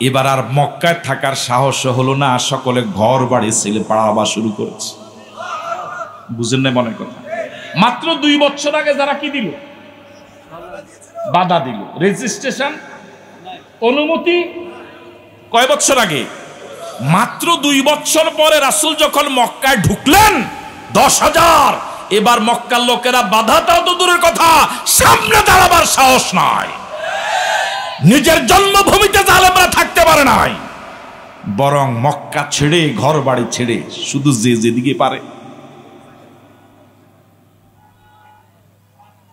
এবার আর মক্কায় থাকার সাহস হলো না। সকলে ঘর বাড়ি ছেলে পাড়াবা শুরু করেছে। বুঝেন না মনে কথা? মাত্র 2 বছর আগে যারা কি দিল? বাধা দিল, রেজিস্ট্রেশন, অনুমতি। কয় বছর আগে? মাত্র 2 বছর পরে রাসূল যখন মক্কায় ঢুকলেন 10,000। এবার মক্কার লোকেরা বাধাটাও তো দূরের কথা, সামনে দাঁড়াবার সাহস নাই। নিজের জন্মভূমিতে জালেমরা থাকতে পারে নাই, বরং মক্কা ছেড়ে, ঘর বাড়ি ছেড়ে, শুধু যে যেদিকে পারে।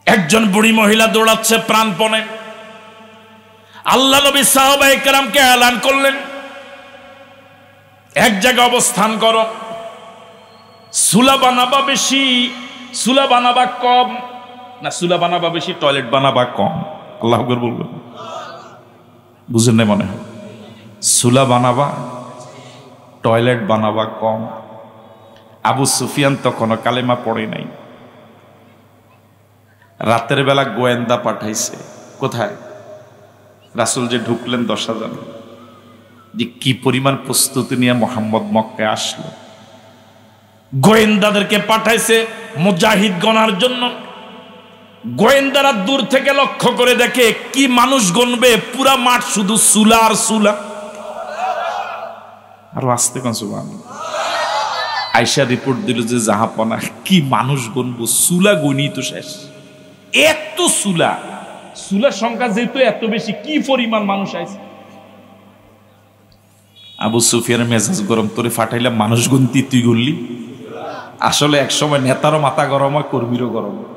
একজন বুড়ি মহিলা দৌড়াচ্ছে প্রাণপণে। আল্লাহ নবী সাহাবায়ে কেরামকে এলান করলেন, এক জায়গায় অবস্থান করো। চুলা বানাবা বেশি, চুলা বানাবা কম না? চুলা বানাবা বেশি, টয়লেট বানাবা কম? আল্লাহু আকবার বলবেন। বুঝেন না মনে হয়? চুলা বানাবা, টয়লেট বানাবা কম। আবু সুফিয়ান তখনও কালেমা পড়ে নাই। রাতের বেলা গোয়েন্দা পাঠাইছে। কোথায়? রাসূল যে ঢুকলেন 10,000, যে কি পরিমাণ প্রস্তুতি নিয়ে মোহাম্মদ মক্কায় আসলো। গোয়েন্দাদেরকে পাঠাইছে মুজাহিদ গণার জন্য। গোয়েন্দারা দূর থেকে লক্ষ্য করে দেখে কি মানুষ গণবে, পুরা মাঠ শুধু চুলা আর চুলা। আরো আসতে কোন সুবহানাল্লাহ। আয়েশা রিপোর্ট দিল যে জাহাপনা, কি মানুষ গণবো, চুলা গণি তো শেষ। এত চুলা, চুলার সংখ্যা যেহেতু এত বেশি, কি পরিমাণ মানুষ আইছে। আবু সুফিয়ানের মেজাজ গরম, তোরে ফাটাইলাম মানুষ গুনতি, তুই গুনলি। আসলে এক সময় নেতারও মাথা গরম হয়, কর্মীরও গরম হয়।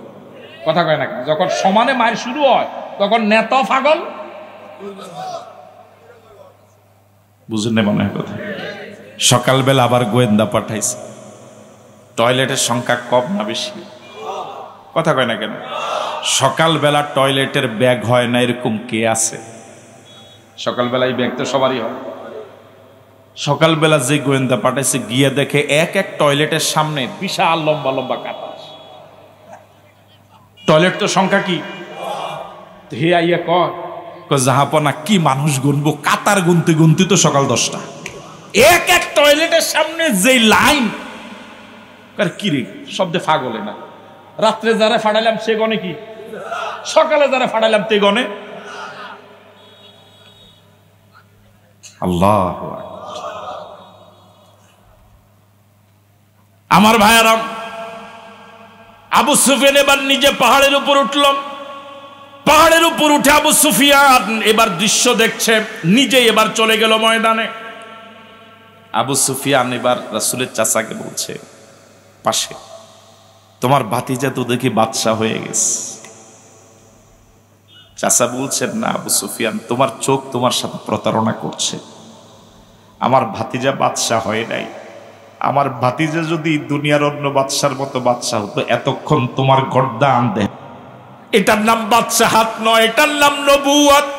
কথা কয় না? যখন সমানে মায়ের শুরু হয় তখন নেতাও পাগল। বুঝেন না মনে হয় কথা? সকালবেলা আবার গোয়েন্দা পাঠাইছে। টয়লেটের সংখ্যা কম না বেশি? কথা কয় না কেন? সকালবেলা টয়লেটের ব্যাগ হয় না এরকম কে আছে? সকালবেলায় ব্যাগ তো সবারই হয়। সকালবেলা যে গোয়েন্দা পাঠাইছে গিয়ে দেখে এক এক টয়লেটের সামনে বিশাল লম্বা লম্বা কাতার। টয়লেট তো সংখ্যা কি? হে আইয়া কয় জাহাপনা, কি মানুষ গুনবো, কাতার গুনতে গুনতে তো সকাল 10টা। এক এক টয়লেটের সামনে যে লাইন, কি রে শব্দে ফাগলে না? রাত্রে যারা ফাটাইলাম সে গনে কি, সকালে যারা ফাটাইলাম তে গনে। আল্লাহু আকবার। আমার ভাইয়ারা, আবু সুফিয়ান এবার নিজে পাহাড়ের উপর উঠল। পাহাড়ের উপর উঠে আবু সুফিয়ান এবার দৃশ্য দেখছে, নিজে এবার চলে গেল ময়দানে। আবু সুফিয়ান এবার রাসূলের চাচাকে বলছে পাশে, তোমার ভাতিজা তো দেখি বাদশা হয়ে গেছে। চাচা বলছেন, না আবু সুফিয়ান, তোমার চোখ তোমার সাথে প্রতারণা করছে। আমার ভাতিজা বাদশা হয় নাই, আমার ভাতিজা যদি দুনিয়ার অন্য বাদশার মতো বাদশা হতো এতক্ষণ তোমার গর্দান দেহ। এটার নাম বাদশাহাত নয়, এটার নাম নবুয়ত।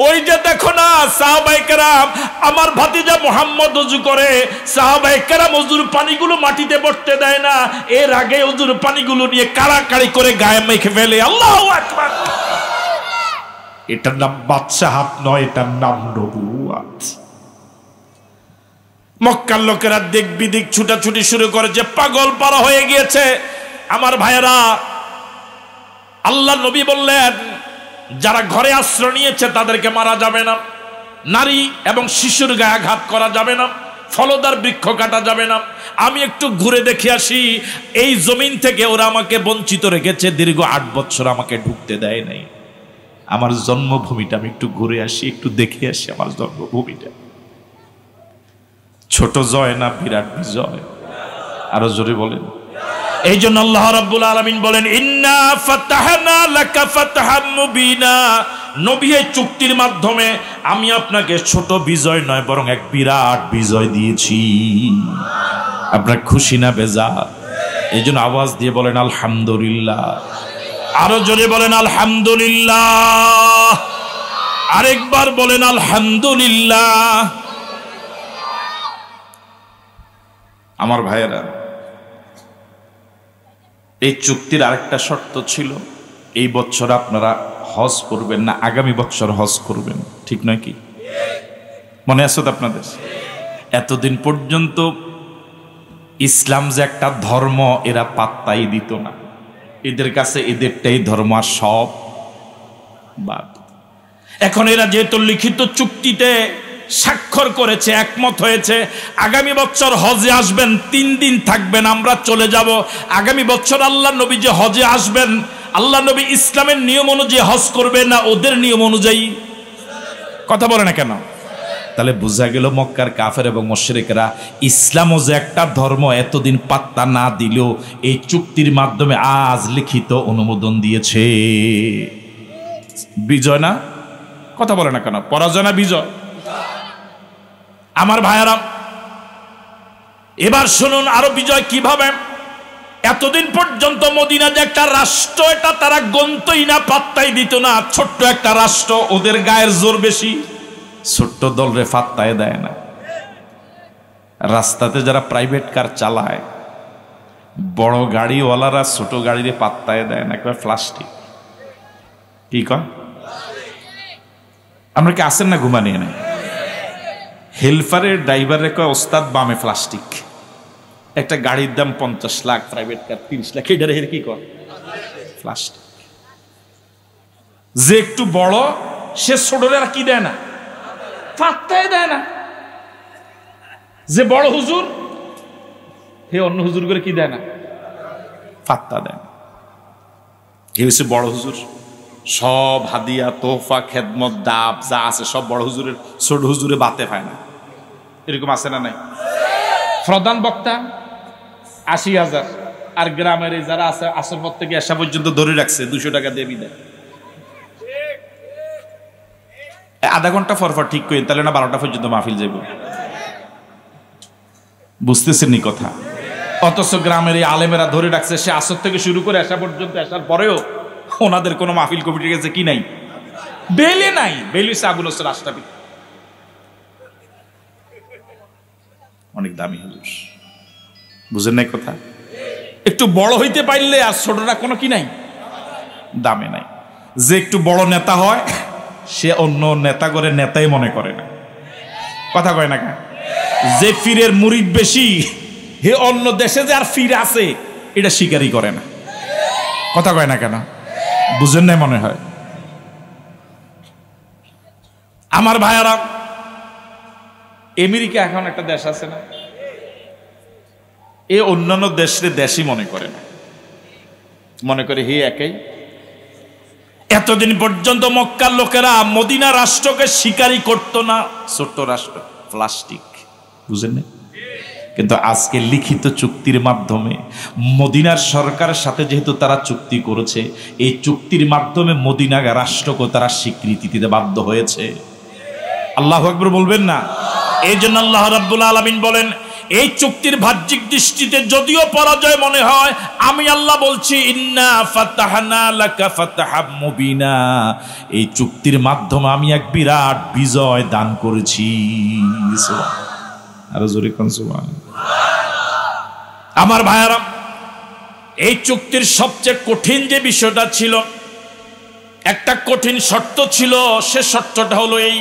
ওই যে দেখো না সাহাবায়ে কেরাম, আমার ভাতিজা মুহাম্মদ ওযু করে, সাহাবায়ে কেরাম ওযুর পানিগুলো মাটিতে পড়তে দেয় না, এর আগে ওযুর পানিগুলো নিয়ে কাড়াকাড়ি করে গায়ে মেখে ফেলে। আল্লাহু আকবার। এটার নাম বাদশাহাত নয়, এটার নাম নবুয়ত। মক্কার লোকেরা দিক বিদিক ছুটাছুটি শুরু করেছে, পাগল পারা হয়ে গিয়েছে। আমার ভাইয়েরা, আল্লাহ নবী বললেন যারা ঘরে আশ্রয় নিয়েছে তাদেরকে মারা যাবে না, নারী এবং শিশুর গায়ে আঘাত করা যাবে না, ফলদার বৃক্ষ কাটা যাবে না। আমি একটু ঘুরে দেখে আসি, এই জমিন থেকে ওরা আমাকে বঞ্চিত রেখেছে, দীর্ঘ 8 বছর আমাকে ঢুকতে দেয় নাই। আমার জন্মভূমিটা আমি একটু ঘুরে আসি, একটু দেখে আসি আমার জন্মভূমিটা। ছোট জয় না বিরাট বিজয়? আরো জোরে বলেন। এই জন্য আল্লাহ রাব্বুল আলামিন বলেন ইন্না ফাতাহনা লাকা ফাতহাম মুবিনা। নবী এই চুক্তির মাধ্যমে আমি আপনাকে ছোট বিজয় নয় বরং এক বিরাট বিজয় দিয়েছি। আপনার খুশি না বেজার? এই জন্য আওয়াজ দিয়ে বলেন আলহামদুলিল্লাহ। আরো জোরে বলেন আলহামদুলিল্লাহ। আরেকবার বলেন আলহামদুলিল্লাহ। আমার ভাইয়েরা, এই চুক্তির আরেকটা শর্ত ছিল, এই বছর আপনারা হজ করবেন না, আগামী বছর হজ করবেন। ঠিক নয় কি? মনে আছে তো আপনাদের? এতদিন পর্যন্ত ইসলাম যে একটা ধর্ম এরা পাত্তাই দিত না, এদের কাছে এদেরটাই ধর্ম আর সব বাদ। এখন এরা যেহেতু লিখিত চুক্তিতে স্বাক্ষর করেছে, একমত হয়েছে, আগামী বছর হজে আসবেন, 3 দিন থাকবেন, আমরা চলে যাব। আগামী বছর আল্লাহ নবী যে হজে আসবেন, আল্লাহ নবী ইসলামের নিয়ম অনুযায়ী হজ করবেন না ওদের নিয়ম অনুযায়ী? কথা বলে না কেন? তাহলে বোঝা গেল মক্কার কাফের এবং মুশরিকরা ইসলামও যে একটা ধর্ম এতদিন পাত্তা না দিলেও এই চুক্তির মাধ্যমে আজ লিখিত অনুমোদন দিয়েছে। বিজয় না? কথা বলে না কেন? পরাজয় না বিজয়? আমার ভাইয়েরা, এবার শুনুন আরো বিজয় কিভাবে। এতদিন পর্যন্ত মদিনা যে একটা রাষ্ট্র, এটা তারা গন্তই না, পাত্তাই দিত না। ছোট্ট একটা রাষ্ট্র, ওদের গায়ের জোর বেশি, ছোট্ট দলরে পাত্তায় দেয় না। রাস্তাতে যারা প্রাইভেট কার চালায়, বড় গাড়িওয়ালারা ছোট গাড়িরে পাত্তায় দেয় না, একেবারে প্লাস্টিক। কি কয়? আমরা কি আসেন না ঘুমানিয়ে নেই? হেলফারের ড্রাইভারে কয় ওস্তাদ বামে প্লাস্টিক। একটা গাড়ির দাম 50 লাখ, প্রাইভেট কার 30 লাখ, এটারে কি কয়? প্লাস্টিক। যে একটু বড় সে ছোটরে আর কি দেয় না, পাত্তাই দেয় না। যে বড় হুজুর হে অন্য হুজুর করে কি দেয় না, পাত্তা দেয় না। এ হচ্ছে বড় হুজুর। সব হাদিয়া তোহফা খেদমত দাব যা আছে সব বড় হুজুরের, ছোট হুজুরে বাতে পায় না। এরকম আছে না নাই? প্রধান বক্তা 80,000, আর গ্রামের যারা আছে আসর পর থেকে আসা পর্যন্ত ধরে রাখছে 200 টাকা দিয়ে বিদায়। আধা ঘন্টা পর ঠিক করেন, তাহলে না 12টা পর্যন্ত মাহফিল যাইব। বুঝতেছেন নি কথা? অথচ গ্রামের এই আলেমেরা ধরে রাখছে সে আসর থেকে শুরু করে আসা পর্যন্ত, আসার পরেও ওনাদের কোনো মাহফিল কমিটির কাছে কি নাই, বেলে নাই। বেলি আবুল হোসেন আশরাফি অনেক দামি হুজুর, বুঝেন নাই কথা? একটু বড় হইতে পারলে আর ছোটরা কোনো কি নাই, দামে নাই। যে একটু বড় নেতা হয় সে অন্য নেতা করে নেতাই মনে করে না। কথা কয় না কেন? যে ফিরের মুরিদ বেশি, হে অন্য দেশে যে আর ফির আছে এটা স্বীকারই করে না। কথা কয় না কেন? বুঝেন নাই মনে হয়। আমার ভাইয়ারা, আমেরিকা এখন একটা দেশ আছে না, এ অন্যান্য দেশের দেশই মনে করে না, মনে করে হে একাই। এতদিন পর্যন্ত মক্কার লোকেরা মদিনা রাষ্ট্রকে স্বীকারই করতো না, ছোট্ট রাষ্ট্র, প্লাস্টিক। বুঝেন না? কিন্তু আজকে লিখিত চুক্তির মাধ্যমে মদিনার সরকারের সাথে যেহেতু তারা চুক্তি করেছে, এই চুক্তির মাধ্যমে মদিনা রাষ্ট্রকে তারা স্বীকৃতি দিতে বাধ্য হয়েছে। আল্লাহু আকবার বলবেন না? এই জন্য আল্লাহ রাব্বুল আলামিন বলেন, এই চুক্তির বাহ্যিক দৃষ্টিতে যদিও পরাজয় মনে হয়, আমি আল্লাহ বলছি ইন্না ফাতাহনা লাকা ফাতাহাম মুবিনা, এই চুক্তির মাধ্যমে আমি এক বিরাট বিজয় দান করেছি। আরো জোরে কোন সুবহানাল্লাহ। আমার ভাইয়ারা, এই চুক্তির সবচেয়ে কঠিন যে বিষয়টা ছিল, একটা কঠিন শর্ত ছিল, সে শর্তটা হলো এই,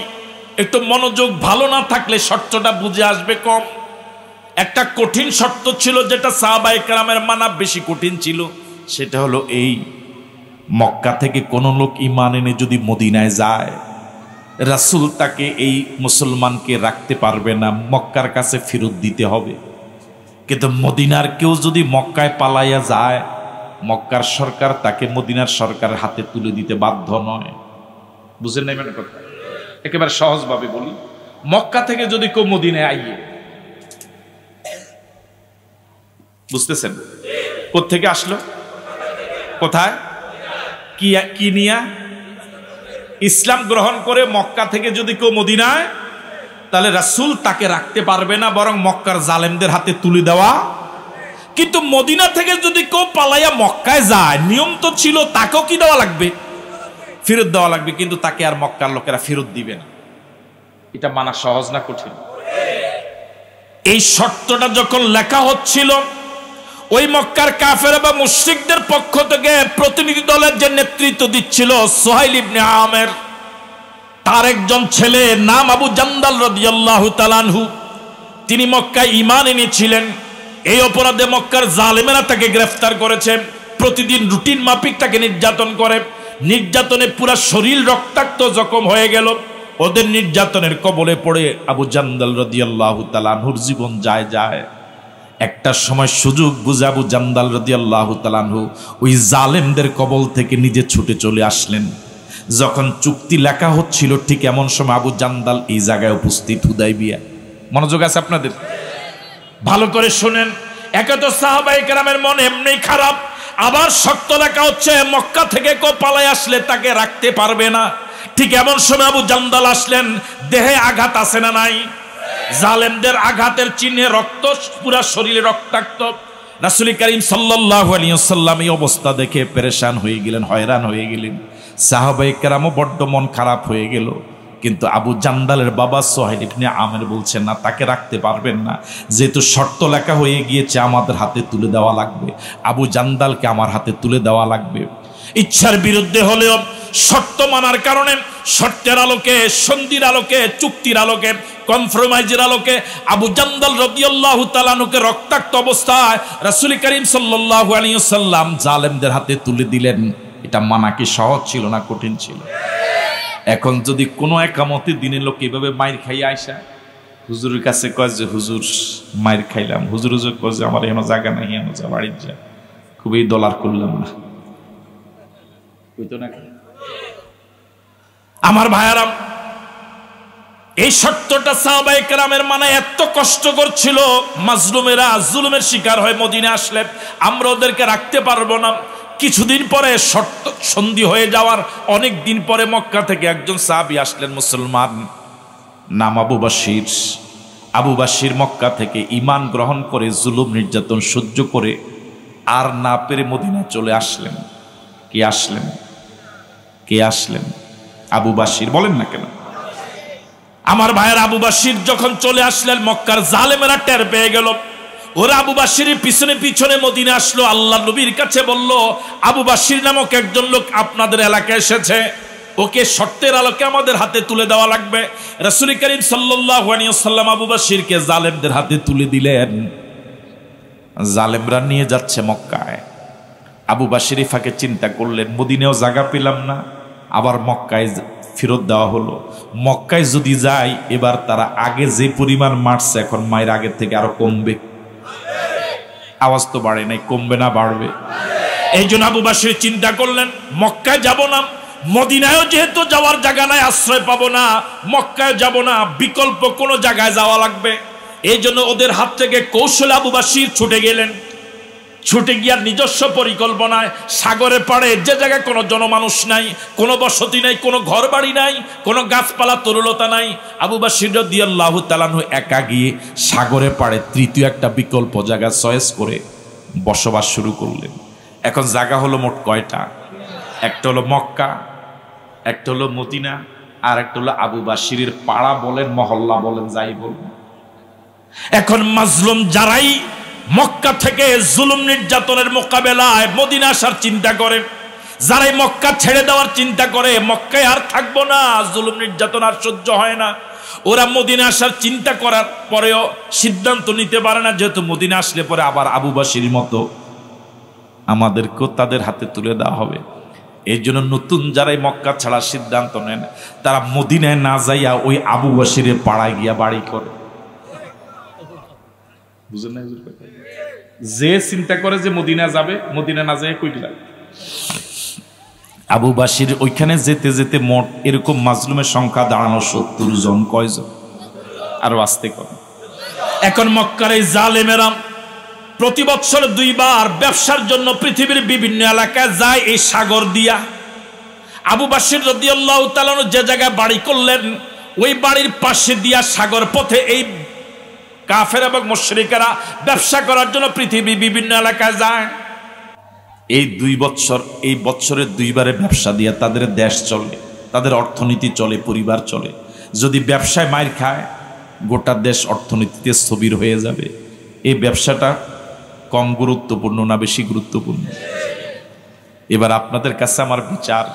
একটু মনোযোগ ভালো না থাকলে শর্তটা বুঝে আসবে কম। একটা কঠিন শর্ত ছিল যেটা সাহাবায়ে কেরামের মানা বেশি কঠিন ছিল, সেটা হলো এই, মক্কা থেকে কোন লোক ঈমান এনে যদি মদিনায় যায়, রাসূল তাকে এই মুসলমানকে রাখতে পারবে না, মক্কার কাছে ফেরত দিতে হবে। কিন্তু মদিনার কেউ যদি মক্কায় পালাইয়া যায়, মক্কার সরকার তাকে মদিনার সরকারের হাতে তুলে দিতে বাধ্য নয়। বুঝেন নাই মানে কথা? একেবারে সহজভাবে বলি, মক্কা থেকে যদি কেউ মদিনায় আইয়ে, বুঝতেছেন কোত্থেকে আসলো, কোথায়, কি নিয়া? ইসলাম গ্রহণ করে মক্কা থেকে যদি কেউ মদিনায়, তাহলে রাসূল তাকে রাখতে পারবে না, বরং মক্কার জালেমদের হাতে তুলে দেওয়া। কিন্তু মদিনা থেকে যদি কেউ পালাইয়া মক্কায় যায়, নিয়ম তো ছিল তাকেও কি দেওয়া লাগবে, ফেরত দেওয়া লাগবে, কিন্তু তাকে আর মক্কার লোকেরা ফেরত দিবে না। এটা মানা সহজ না কঠিন? এই শর্তটা যখন লেখা হচ্ছিল, ওই মক্কার কাফের বা মুশরিকদের পক্ষ থেকে প্রতিনিধি দলের যে নেতৃত্ব দিচ্ছিল সুহাইল ইবনে আমের, তার একজন ছেলে নাম আবু জান্দাল রাদিয়াল্লাহু তাআলা আনহু, তিনি মক্কায় ঈমান এনেছিলেন। এই অপরাধে মক্কার জালেমেরা তাকে গ্রেফতার করেছে, প্রতিদিন রুটিন মাফিক তাকে নির্যাতন করে, নির্যাতনে পুরা শরীর রক্তাক্ত জখম হয়ে গেল। ওদের নির্যাতনের কবলে পড়ে আবু জান্দাল রাদিয়াল্লাহু তাআলা আনহুর জীবন যায়। একটা সময় সুযোগ বুঝে আবু জান্দাল রাদিয়াল্লাহু তাআলা আনহু ওই জালেমদের কবল থেকে নিজে ছুটে চলে আসলেন। যখন চুক্তি লেখা হচ্ছিল, ঠিক এমন সময় আবু জান্দাল এই জায়গায় উপস্থিত, হুদাইবিয়া। মনোযোগ আছে আপনাদের? ভালো করে শুনেন। একে তো সাহাবায়ে কেরামের মন এমনি খারাপ, আবার শক্ত লেখা হচ্ছে মক্কা থেকে কেউ পালাই আসলে তাকে রাখতে পারবে না। ঠিক এমন সময় আবু জান্দাল আসলেন, দেহে আঘাত আছে না নাই? জালেমদের আঘাতের চিহ্নে রক্ত, পুরা শরীরে রক্তাক্ত। রাসূল করিম সাল্লাল্লাহু আলাইহি ওয়াসাল্লাম এই অবস্থা দেখে পেরেশান হয়ে গেলেন, হয়রান হয়ে গেলেন। সাহাবায়ে কেরামও বড্ড মন খারাপ হয়ে গেল। কিন্তু আবু জান্দালের বাবা সুহাইল ইবনে আমের বলছেন না, তাকে রাখতে পারবেন না, যেহেতু শর্ত লেখা হয়ে গিয়েছে, আমাদের হাতে তুলে দেওয়া লাগবে, আবু জান্দালকে আমার হাতে তুলে দেওয়া লাগবে। ইচ্ছার বিরুদ্ধে হলেও শর্ত মানার কারণে, শর্তের আলোকে, সন্ধির আলোকে, চুক্তির আলোকে, কনফার্মাইজের আলোকে আবু জান্দাল রাদিয়াল্লাহু তাআলা আনহুকে রক্তাক্ত অবস্থায় রাসূল করিম সাল্লাল্লাহু আলাইহি ওয়াসাল্লাম জালেমদের হাতে তুলে দিলেন। এটা মানা কি সহজ ছিল না কঠিন ছিল? এখন যদি কোনো একামতি দিনের লোক এভাবে মাইর খাইয়া আইসা হুজুরের কাছে কয় যে হুজুর মাইর খাইলাম, হুজুর কয় যে আমার এখনো জায়গা নাই, এখনো যা বাড়ির যা, খুবই ডলার করলাম না, আমার ভাইয়ারাম, এই শর্তটা সাহাবায়ে কেরামের মানে এত কষ্টকর ছিল, মাজলুমেরা জুলুমের শিকার হয় মদিনা আসলে, আমরা ওদেরকে রাখতে পারবো না। কিছুদিন পরে শর্ত সন্ধি হয়ে যাওয়ার অনেক দিন পরে মক্কা থেকে একজন সাহাবী আসলেন, মুসলমান, নাম আবু বাশির। আবু বাশির মক্কা থেকে ঈমান গ্রহণ করে জুলুম নির্যাতন সহ্য করে আর না পেরে মদিনায় চলে আসলেন। কে আসলেন? আবু বাশির। বলেন না কেন? আমার ভাইয়ের আবু বাশির যখন চলে আসলেন, মক্কার জালেমেরা টের পেয়ে গেল। ওরা আবু বাশিরের পিছনে পিছনে মদিনা আসলো, আল্লাহ নবীর কাছে বলল, আবু বাশির নামক একজন লোক আপনাদের এলাকায় এসেছে, ওকে শর্তের আলোকে আমাদের হাতে তুলে দেওয়া লাগবে। রাসূল করিম সাল্লাল্লাহু আলাইহি ওয়াসাল্লাম আবু বাশিরকে জালেমদের হাতে তুলে দিলেন। জালেমরা নিয়ে যাচ্ছে মক্কায়। আবু বাশির ফাঁকে চিন্তা করলেন, মদিনায়ও জায়গা পেলাম না, আবার মক্কায় ফেরত দেওয়া হলো। মক্কায় যদি যাই, এবার তারা আগে যে পরিমাণ মারছে, এখন মায়ের আগের থেকে আরো কমবে। আওয়াজ তো বাড়ে নাই, কমবে না বাড়বে? এই জন্য আবু বাশির চিন্তা করলেন, মক্কায় যাব না, মদিনায়ও যেহেতু যাওয়ার জায়গা নাই, আশ্রয় পাবো না, মক্কায় যাব না, বিকল্প কোনো জায়গায় যাওয়া লাগবে। এই জন্য ওদের হাত থেকে কৌশলে আবু বাশির ছুটে গেলেন। ছুটে গিয়া নিজস্ব পরিকল্পনায় সাগরে পাড়ে যে জায়গায় কোনো জনমানুষ নাই, কোনো বসতি নাই, কোনো ঘর বাড়ি নাই, কোনো গাছপালা তরুলতা নাই, আবু বকর রাদিয়াল্লাহু তাআলা একা গিয়ে সাগরে পাড়ে তৃতীয় একটা বিকল্প জায়গা চয়েস করে বসবাস শুরু করলেন। এখন জায়গা হলো মোট কয়টা? একটা হলো মক্কা, একটা হলো মদিনা, আর একটা হলো আবু বকরের পাড়া বলেন, মহল্লা বলেন, যাই বলেন। এখন মাজলুম যারাই মক্কা থেকে জুলুম নির্যাতনের মোকাবেলায় মদিনা আসার চিন্তা করে, যারাই মক্কা ছেড়ে দেওয়ার চিন্তা করে, মক্কায় আর থাকবো না, জুলুম নির্যাতন আর সহ্য হয় না, ওরা মদিনা আসার চিন্তা করার পরেও সিদ্ধান্ত নিতে পারে না, যেহেতু মদিনা আসলে পরে আবার আবু বকরের মতো আমাদেরকেও তাদের হাতে তুলে দেওয়া হবে। এই জন্য নতুন যারাই মক্কা ছাড়ার সিদ্ধান্ত নেন, তারা মদিনায় না যাইয়া ওই আবু বকরের পাড়ায় গিয়া বাড়ি করে। বুঝেন না? যে চিন্তা করে যে মদিনা যাবে, মদিনা না যায় কই গেল। আবু বকর ওইখানে যেতে যেতে মোট এরকম মাজলুমের সংখ্যা দাঁড়ানো 70 জন। কয়জন? আরো আসতে করে। এখন মক্কার এই জালেমেরা প্রতি বছর 2 বার ব্যবসার জন্য পৃথিবীর বিভিন্ন এলাকায় যায় এই সাগর দিয়া। আবু বকর রাদিয়াল্লাহু তাআলা যে জায়গায় বাড়ি করলেন, ওই বাড়ির পাশে দিয়া সাগর পথে এই কাফের এবং মুশরিকেরা ব্যবসা করার জন্য পৃথিবীর বিভিন্ন এলাকায় যায়। এই 2 বছর, এই বছরের 2 বারে ব্যবসা দিয়া তাদের দেশ চলে, তাদের অর্থনীতি চলে, পরিবার চলে। যদি ব্যবসায় মাইর খায়, গোটা দেশ অর্থনীতিতে স্থবির হয়ে যাবে। এই ব্যবসাটা কম গুরুত্বপূর্ণ না বেশি গুরুত্বপূর্ণ? এবার আপনাদের কাছে আমার বিচার,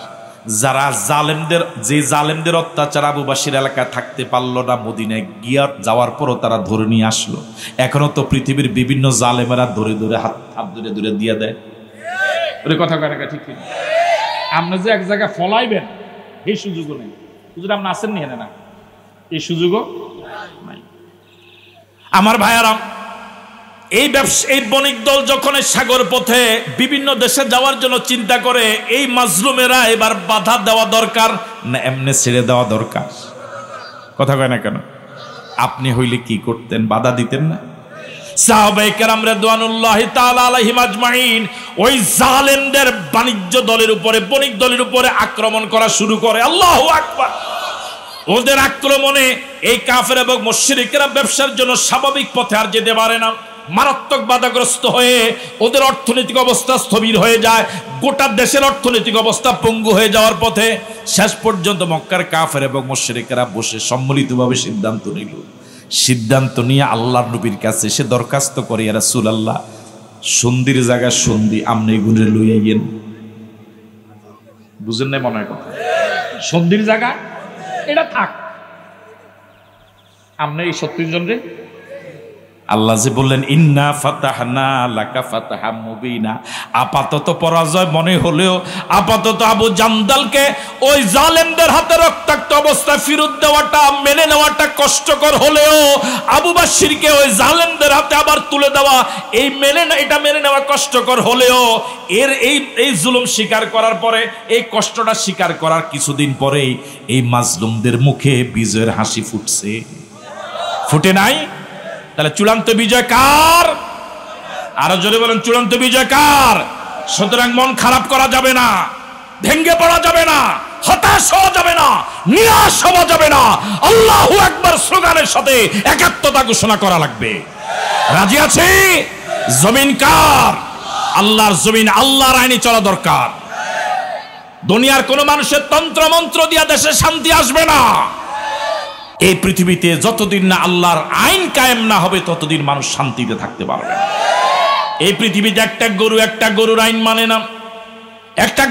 যারা জালেমদের, যে জালেমদের অত্যাচার আবু বকর এলাকায় থাকতে পারলো না, মদিনায় গিয়া যাওয়ার পরও তারা ধরে নিয়ে আসলো, এখনো তো পৃথিবীর বিভিন্ন জালেমেরা ধরে ধরে হাত ধরে ধরে দিয়ে দেয়। কথা কয় না? ঠিক কিনা? আপনি যে এক জায়গায় ফলাইবেন এই সুযোগও নেই। হুজুর আপনি আসেন নি না, এই সুযোগও নাই। আমার ভাইয়ারা, এই ব্যবসা, এই বণিক দল যখন সাগর পথে বিভিন্ন দেশে যাওয়ার জন্য চিন্তা করে, এই মাজলুমেরা এবার বাধা দেওয়া দরকার না এমনি ছেড়ে দেওয়া দরকার? কথা কয় না কেন? আপনি হইলে কি করতেন? বাধা দিতেন না? সাহাবায়ে কেরাম রিদওয়ানুল্লাহি তাআলা আলাইহিম আজমাইন ওই জালেমদের বাণিজ্য দলের উপরে, বণিক দলের উপরে আক্রমণ করা শুরু করে। আল্লাহু আকবার! ওদের আক্রমণে এই কাফের এবং মুশরিকরা ব্যবসার জন্য স্বাভাবিক পথে আর যেতে পারে না, মারাত্মক বাধাগ্রস্ত হয়ে ওদের অর্থনৈতিক অবস্থা স্থবির হয়ে যায়, গোটা দেশের অর্থনৈতিক অবস্থা পঙ্গু হয়ে যাওয়ার পথে। শেষ পর্যন্ত মক্কার কাফের এবং মুশরিকরা বসে সম্মিলিতভাবে সিদ্ধান্ত নিয়ে আল্লাহর নবীর কাছে সে দরখাস্ত করে, ইয়া রাসূলুল্লাহ, সন্ধির জায়গা সন্ধি আমনে গুনে লইয়াইয়েন। বুঝেন না মনে হয় কথা? সন্ধির জায়গা এটা থাক, আমনে এই 70 জন রে। আল্লাহ যে বললেন ইন্না ফাতাহনা লাকা ফাতাহাম মুবিনা, আপাতত পরাজয় মনে হলেও, আপাতত আবু জান্দালকে ওই জালেমদের হাতে রক্তাক্ত অবস্থায় ফিরত দেওয়াটা, মেনে নেওয়াটা কষ্টকর হলেও, আবু বকরকে ওই জালেমদের হাতে আবার তুলে দেওয়া, এটা মেনে নেওয়া কষ্টকর হলেও, এই জুলুম স্বীকার করার পরে, এই কষ্টটা স্বীকার করার কিছুদিন পরেই এই মাজলুমদের মুখে বিজয়ের হাসি ফুটছে। ফুটে নাই? তাহলে চূড়ান্ত বিজয় কার? আরো জোরে বলেন, চূড়ান্ত বিজয় কার? সুতরাং মন খারাপ করা যাবে না, ভেঙ্গে পড়া যাবে না, হতাশ হওয়া যাবে না, নিরাশ হওয়া যাবে না। আল্লাহু আকবার স্লোগানের সাথে একাত্মতা ঘোষণা করা লাগবে। রাজি আছি? জমিন কার? আল্লাহর জমিন, আল্লাহর আইনে চলা দরকার। দুনিয়ার কোন মানুষের তন্ত্র মন্ত্র দিয়া দেশে শান্তি আসবে না। এই পৃথিবীতে যতদিন না আল্লাহর আইন কায়েম না হবে, ততদিন মানুষ শান্তিতে থাকতে পারবে না। এই পৃথিবীতে একটা গরুর আইন মানে না, একটা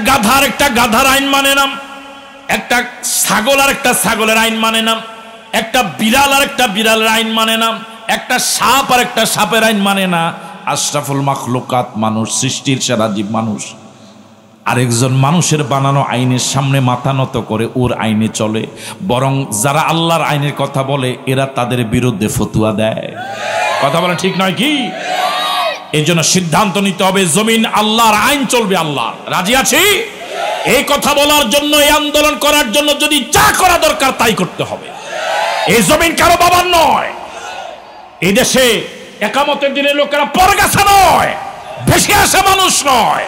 গাধার আইন মানে না, একটা ছাগল আর একটা ছাগলের আইন মানে না, একটা বিড়াল আর একটা বিড়ালের আইন মানে না, একটা সাপ আর একটা সাপের আইন মানে না। আশরাফুল মাখলুকাত মানুষ, সৃষ্টির সেরা জীব মানুষ, আরেকজন মানুষের বানানো আইনের সামনে মাথা নত করে ওর আইনে চলে। বরং যারা আল্লাহর আইনের কথা বলে, এরা তাদের বিরুদ্ধে ফতুয়া দেয়। কথা বলে ঠিক নয় কি? এই জন্য সিদ্ধান্ত নিতে হবে, জমিন আল্লাহর আইন চলবে। আল্লাহ রাজি আছি? এই কথা বলার জন্য, এই আন্দোলন করার জন্য যদি যা করা দরকার তাই করতে হবে। এই জমিন কারো বাবার নয়। এই দেশে একামতের দিনে লোকেরা পরগাছা নয়, ভেসে আসা মানুষ নয়।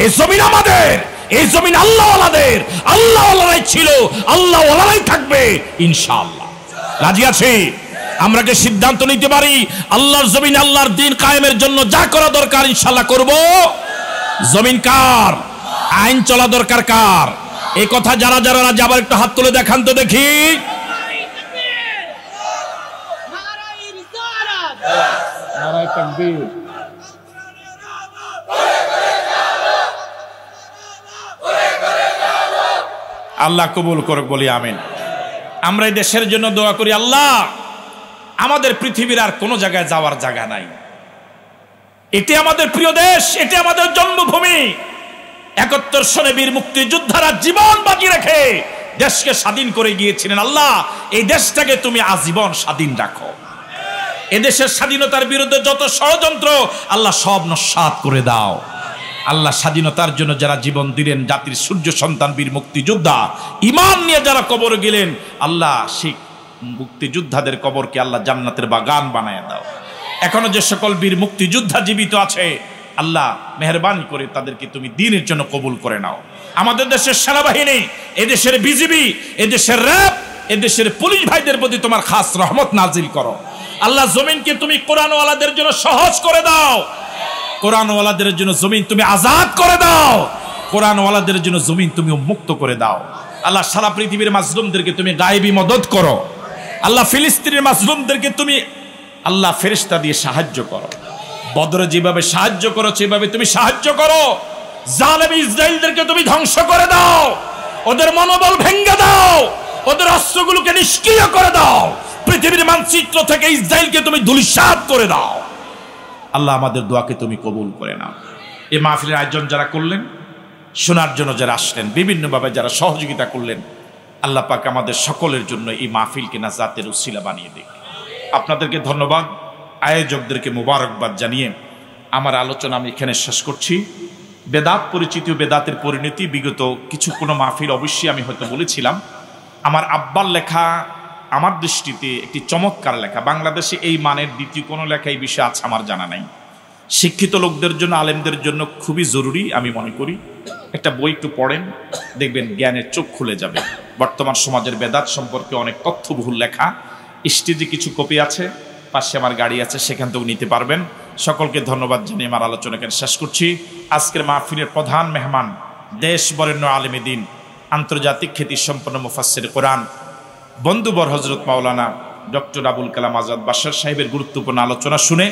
এই জমিন আমাদের, এই জমিন আল্লাহওয়ালাদের। আল্লাহওয়ালারাই ছিল, আল্লাহওয়ালারাই থাকবে ইনশাআল্লাহ। রাজি আছি? আমরা কি সিদ্ধান্ত নিতে পারি আল্লাহর জমিন, আল্লাহর দ্বীন কায়েমের জন্য যা করা দরকার ইনশাআল্লাহ করব? জমিন কার? আইন চলা দরকার কার? এই কথা যারা যারা রাজি আবার একটু হাত তুলে দেখান তো দেখি। নারায়ে তাকবীর। আল্লাহ কবুল করুক, বলি আমিন। আমরা এই দেশের জন্য দোয়া করি, আল্লাহ আমাদের পৃথিবীর আর কোনো জায়গায় যাওয়ার জায়গা নাই। এটি আমাদের প্রিয় দেশ, এটি আমাদের জন্মভূমি। ৭১ সনে বীর মুক্তিযোদ্ধারা জীবন বাজি রেখে দেশকে স্বাধীন করে গিয়েছিলেন। আল্লাহ এই দেশটাকে তুমি আজীবন স্বাধীন রাখো। এদেশের স্বাধীনতার বিরুদ্ধে যত ষড়যন্ত্র আল্লাহ সব নস্যাৎ করে দাও। আল্লাহ স্বাধীনতার জন্য যারা জীবন দিলেন, জাতির সূর্য সন্তান বীর মুক্তিযোদ্ধা, ঈমান নিয়ে যারা কবর গেলেন, আল্লাহ সেই মুক্তিযোদ্ধাদের কবরকে আল্লাহ জান্নাতের বাগান বানায় দাও। এখনো যে সকল বীর মুক্তিযোদ্ধা জীবিত আছে আল্লাহ মেহেরবানি করে তাদেরকে তুমি দ্বীনের জন্য কবুল করে নাও। আমাদের দেশের সেনাবাহিনী, এদেশের বিজিবি, এদেশের র্যাব, এদেশের পুলিশ ভাইদের প্রতি তোমার খাস রহমত নাজিল করো। আল্লাহ জমিনকে তুমি কোরআনওয়ালাদের জন্য সহজ করে দাও। কোরআনওয়ালাদের জন্য জমিন তুমি আজাদ করে দাও। কোরআনওয়ালাদের জন্য জমিন তুমি মুক্ত করে দাও। আল্লাহ সারা পৃথিবীর মাজলুমদেরকে তুমি গায়েবী মদদ করো। আল্লাহ ফিলিস্তিনের মাজলুমদেরকে তুমি আল্লাহ ফেরেশতা দিয়ে সাহায্য করো। বদরে যেভাবে সাহায্য করো সেভাবে তুমি সাহায্য করো। জালেম ইসরায়েলদেরকে তুমি ধ্বংস করে দাও, ওদের মনোবল ভেঙে দাও, ওদের অস্ত্রগুলোকে নিষ্ক্রিয় করে দাও। পৃথিবীর মানচিত্র থেকে ইসরায়েলকে তুমি ধূলিসাৎ করে দাও। আল্লাহ আমাদের দোয়াকে তুমি কবুল করে নাও। এই মাহফিলের আয়োজন যারা করলেন, শোনার জন্য যারা আসলেন, বিভিন্নভাবে যারা সহযোগিতা করলেন, আল্লাহ পাক আমাদের সকলের জন্য এই মাহফিলকে নাজাতের উসিলা বানিয়ে দিক। আপনাদেরকে ধন্যবাদ, আয়োজকদেরকে মোবারকবাদ জানিয়ে আমার আলোচনা আমি এখানে শেষ করছি। বেদাত পরিচিতি ও বেদাতের পরিণতি, বিগত কোনো মাহফিল অবশ্যই আমি হয়তো বলেছিলাম। আমার আব্বার লেখা আমার দৃষ্টিতে একটি চমৎকার লেখা। বাংলাদেশে এই মানের দ্বিতীয় কোনো লেখা এই বিষয়ে আছে আমার জানা নাই। শিক্ষিত লোকদের জন্য, আলেমদের জন্য খুবই জরুরি আমি মনে করি। একটা বই একটু পড়েন, দেখবেন জ্ঞানের চোখ খুলে যাবে। বর্তমান সমাজের বেদাত সম্পর্কে অনেক তথ্যবহুল লেখা। স্টেজে কিছু কপি আছে, পাশে আমার গাড়ি আছে, সেখান থেকেও নিতে পারবেন। সকলকে ধন্যবাদ জানিয়ে আমার আলোচনাকে শেষ করছি। আজকের মাহফিলের প্রধান মেহমান, দেশ বরেণ্য আলেমে দ্বীন, আন্তর্জাতিক খ্যাতিসম্পন্ন মুফাসসির কোরআন, বন্ধুবর হযরত মাওলানা ডক্টর আবুল কালাম আজাদ বাশার সাহেবের গুরুত্বপূর্ণ আলোচনা শুনে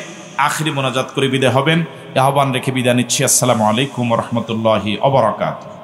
আখিরি মোনাজাত করে বিদায় হবেন। আহ্বান রেখে বিদায় নিচ্ছি। আসসালামু আলাইকুম ওয়া রাহমাতুল্লাহি ওয়া বারাকাতুহু।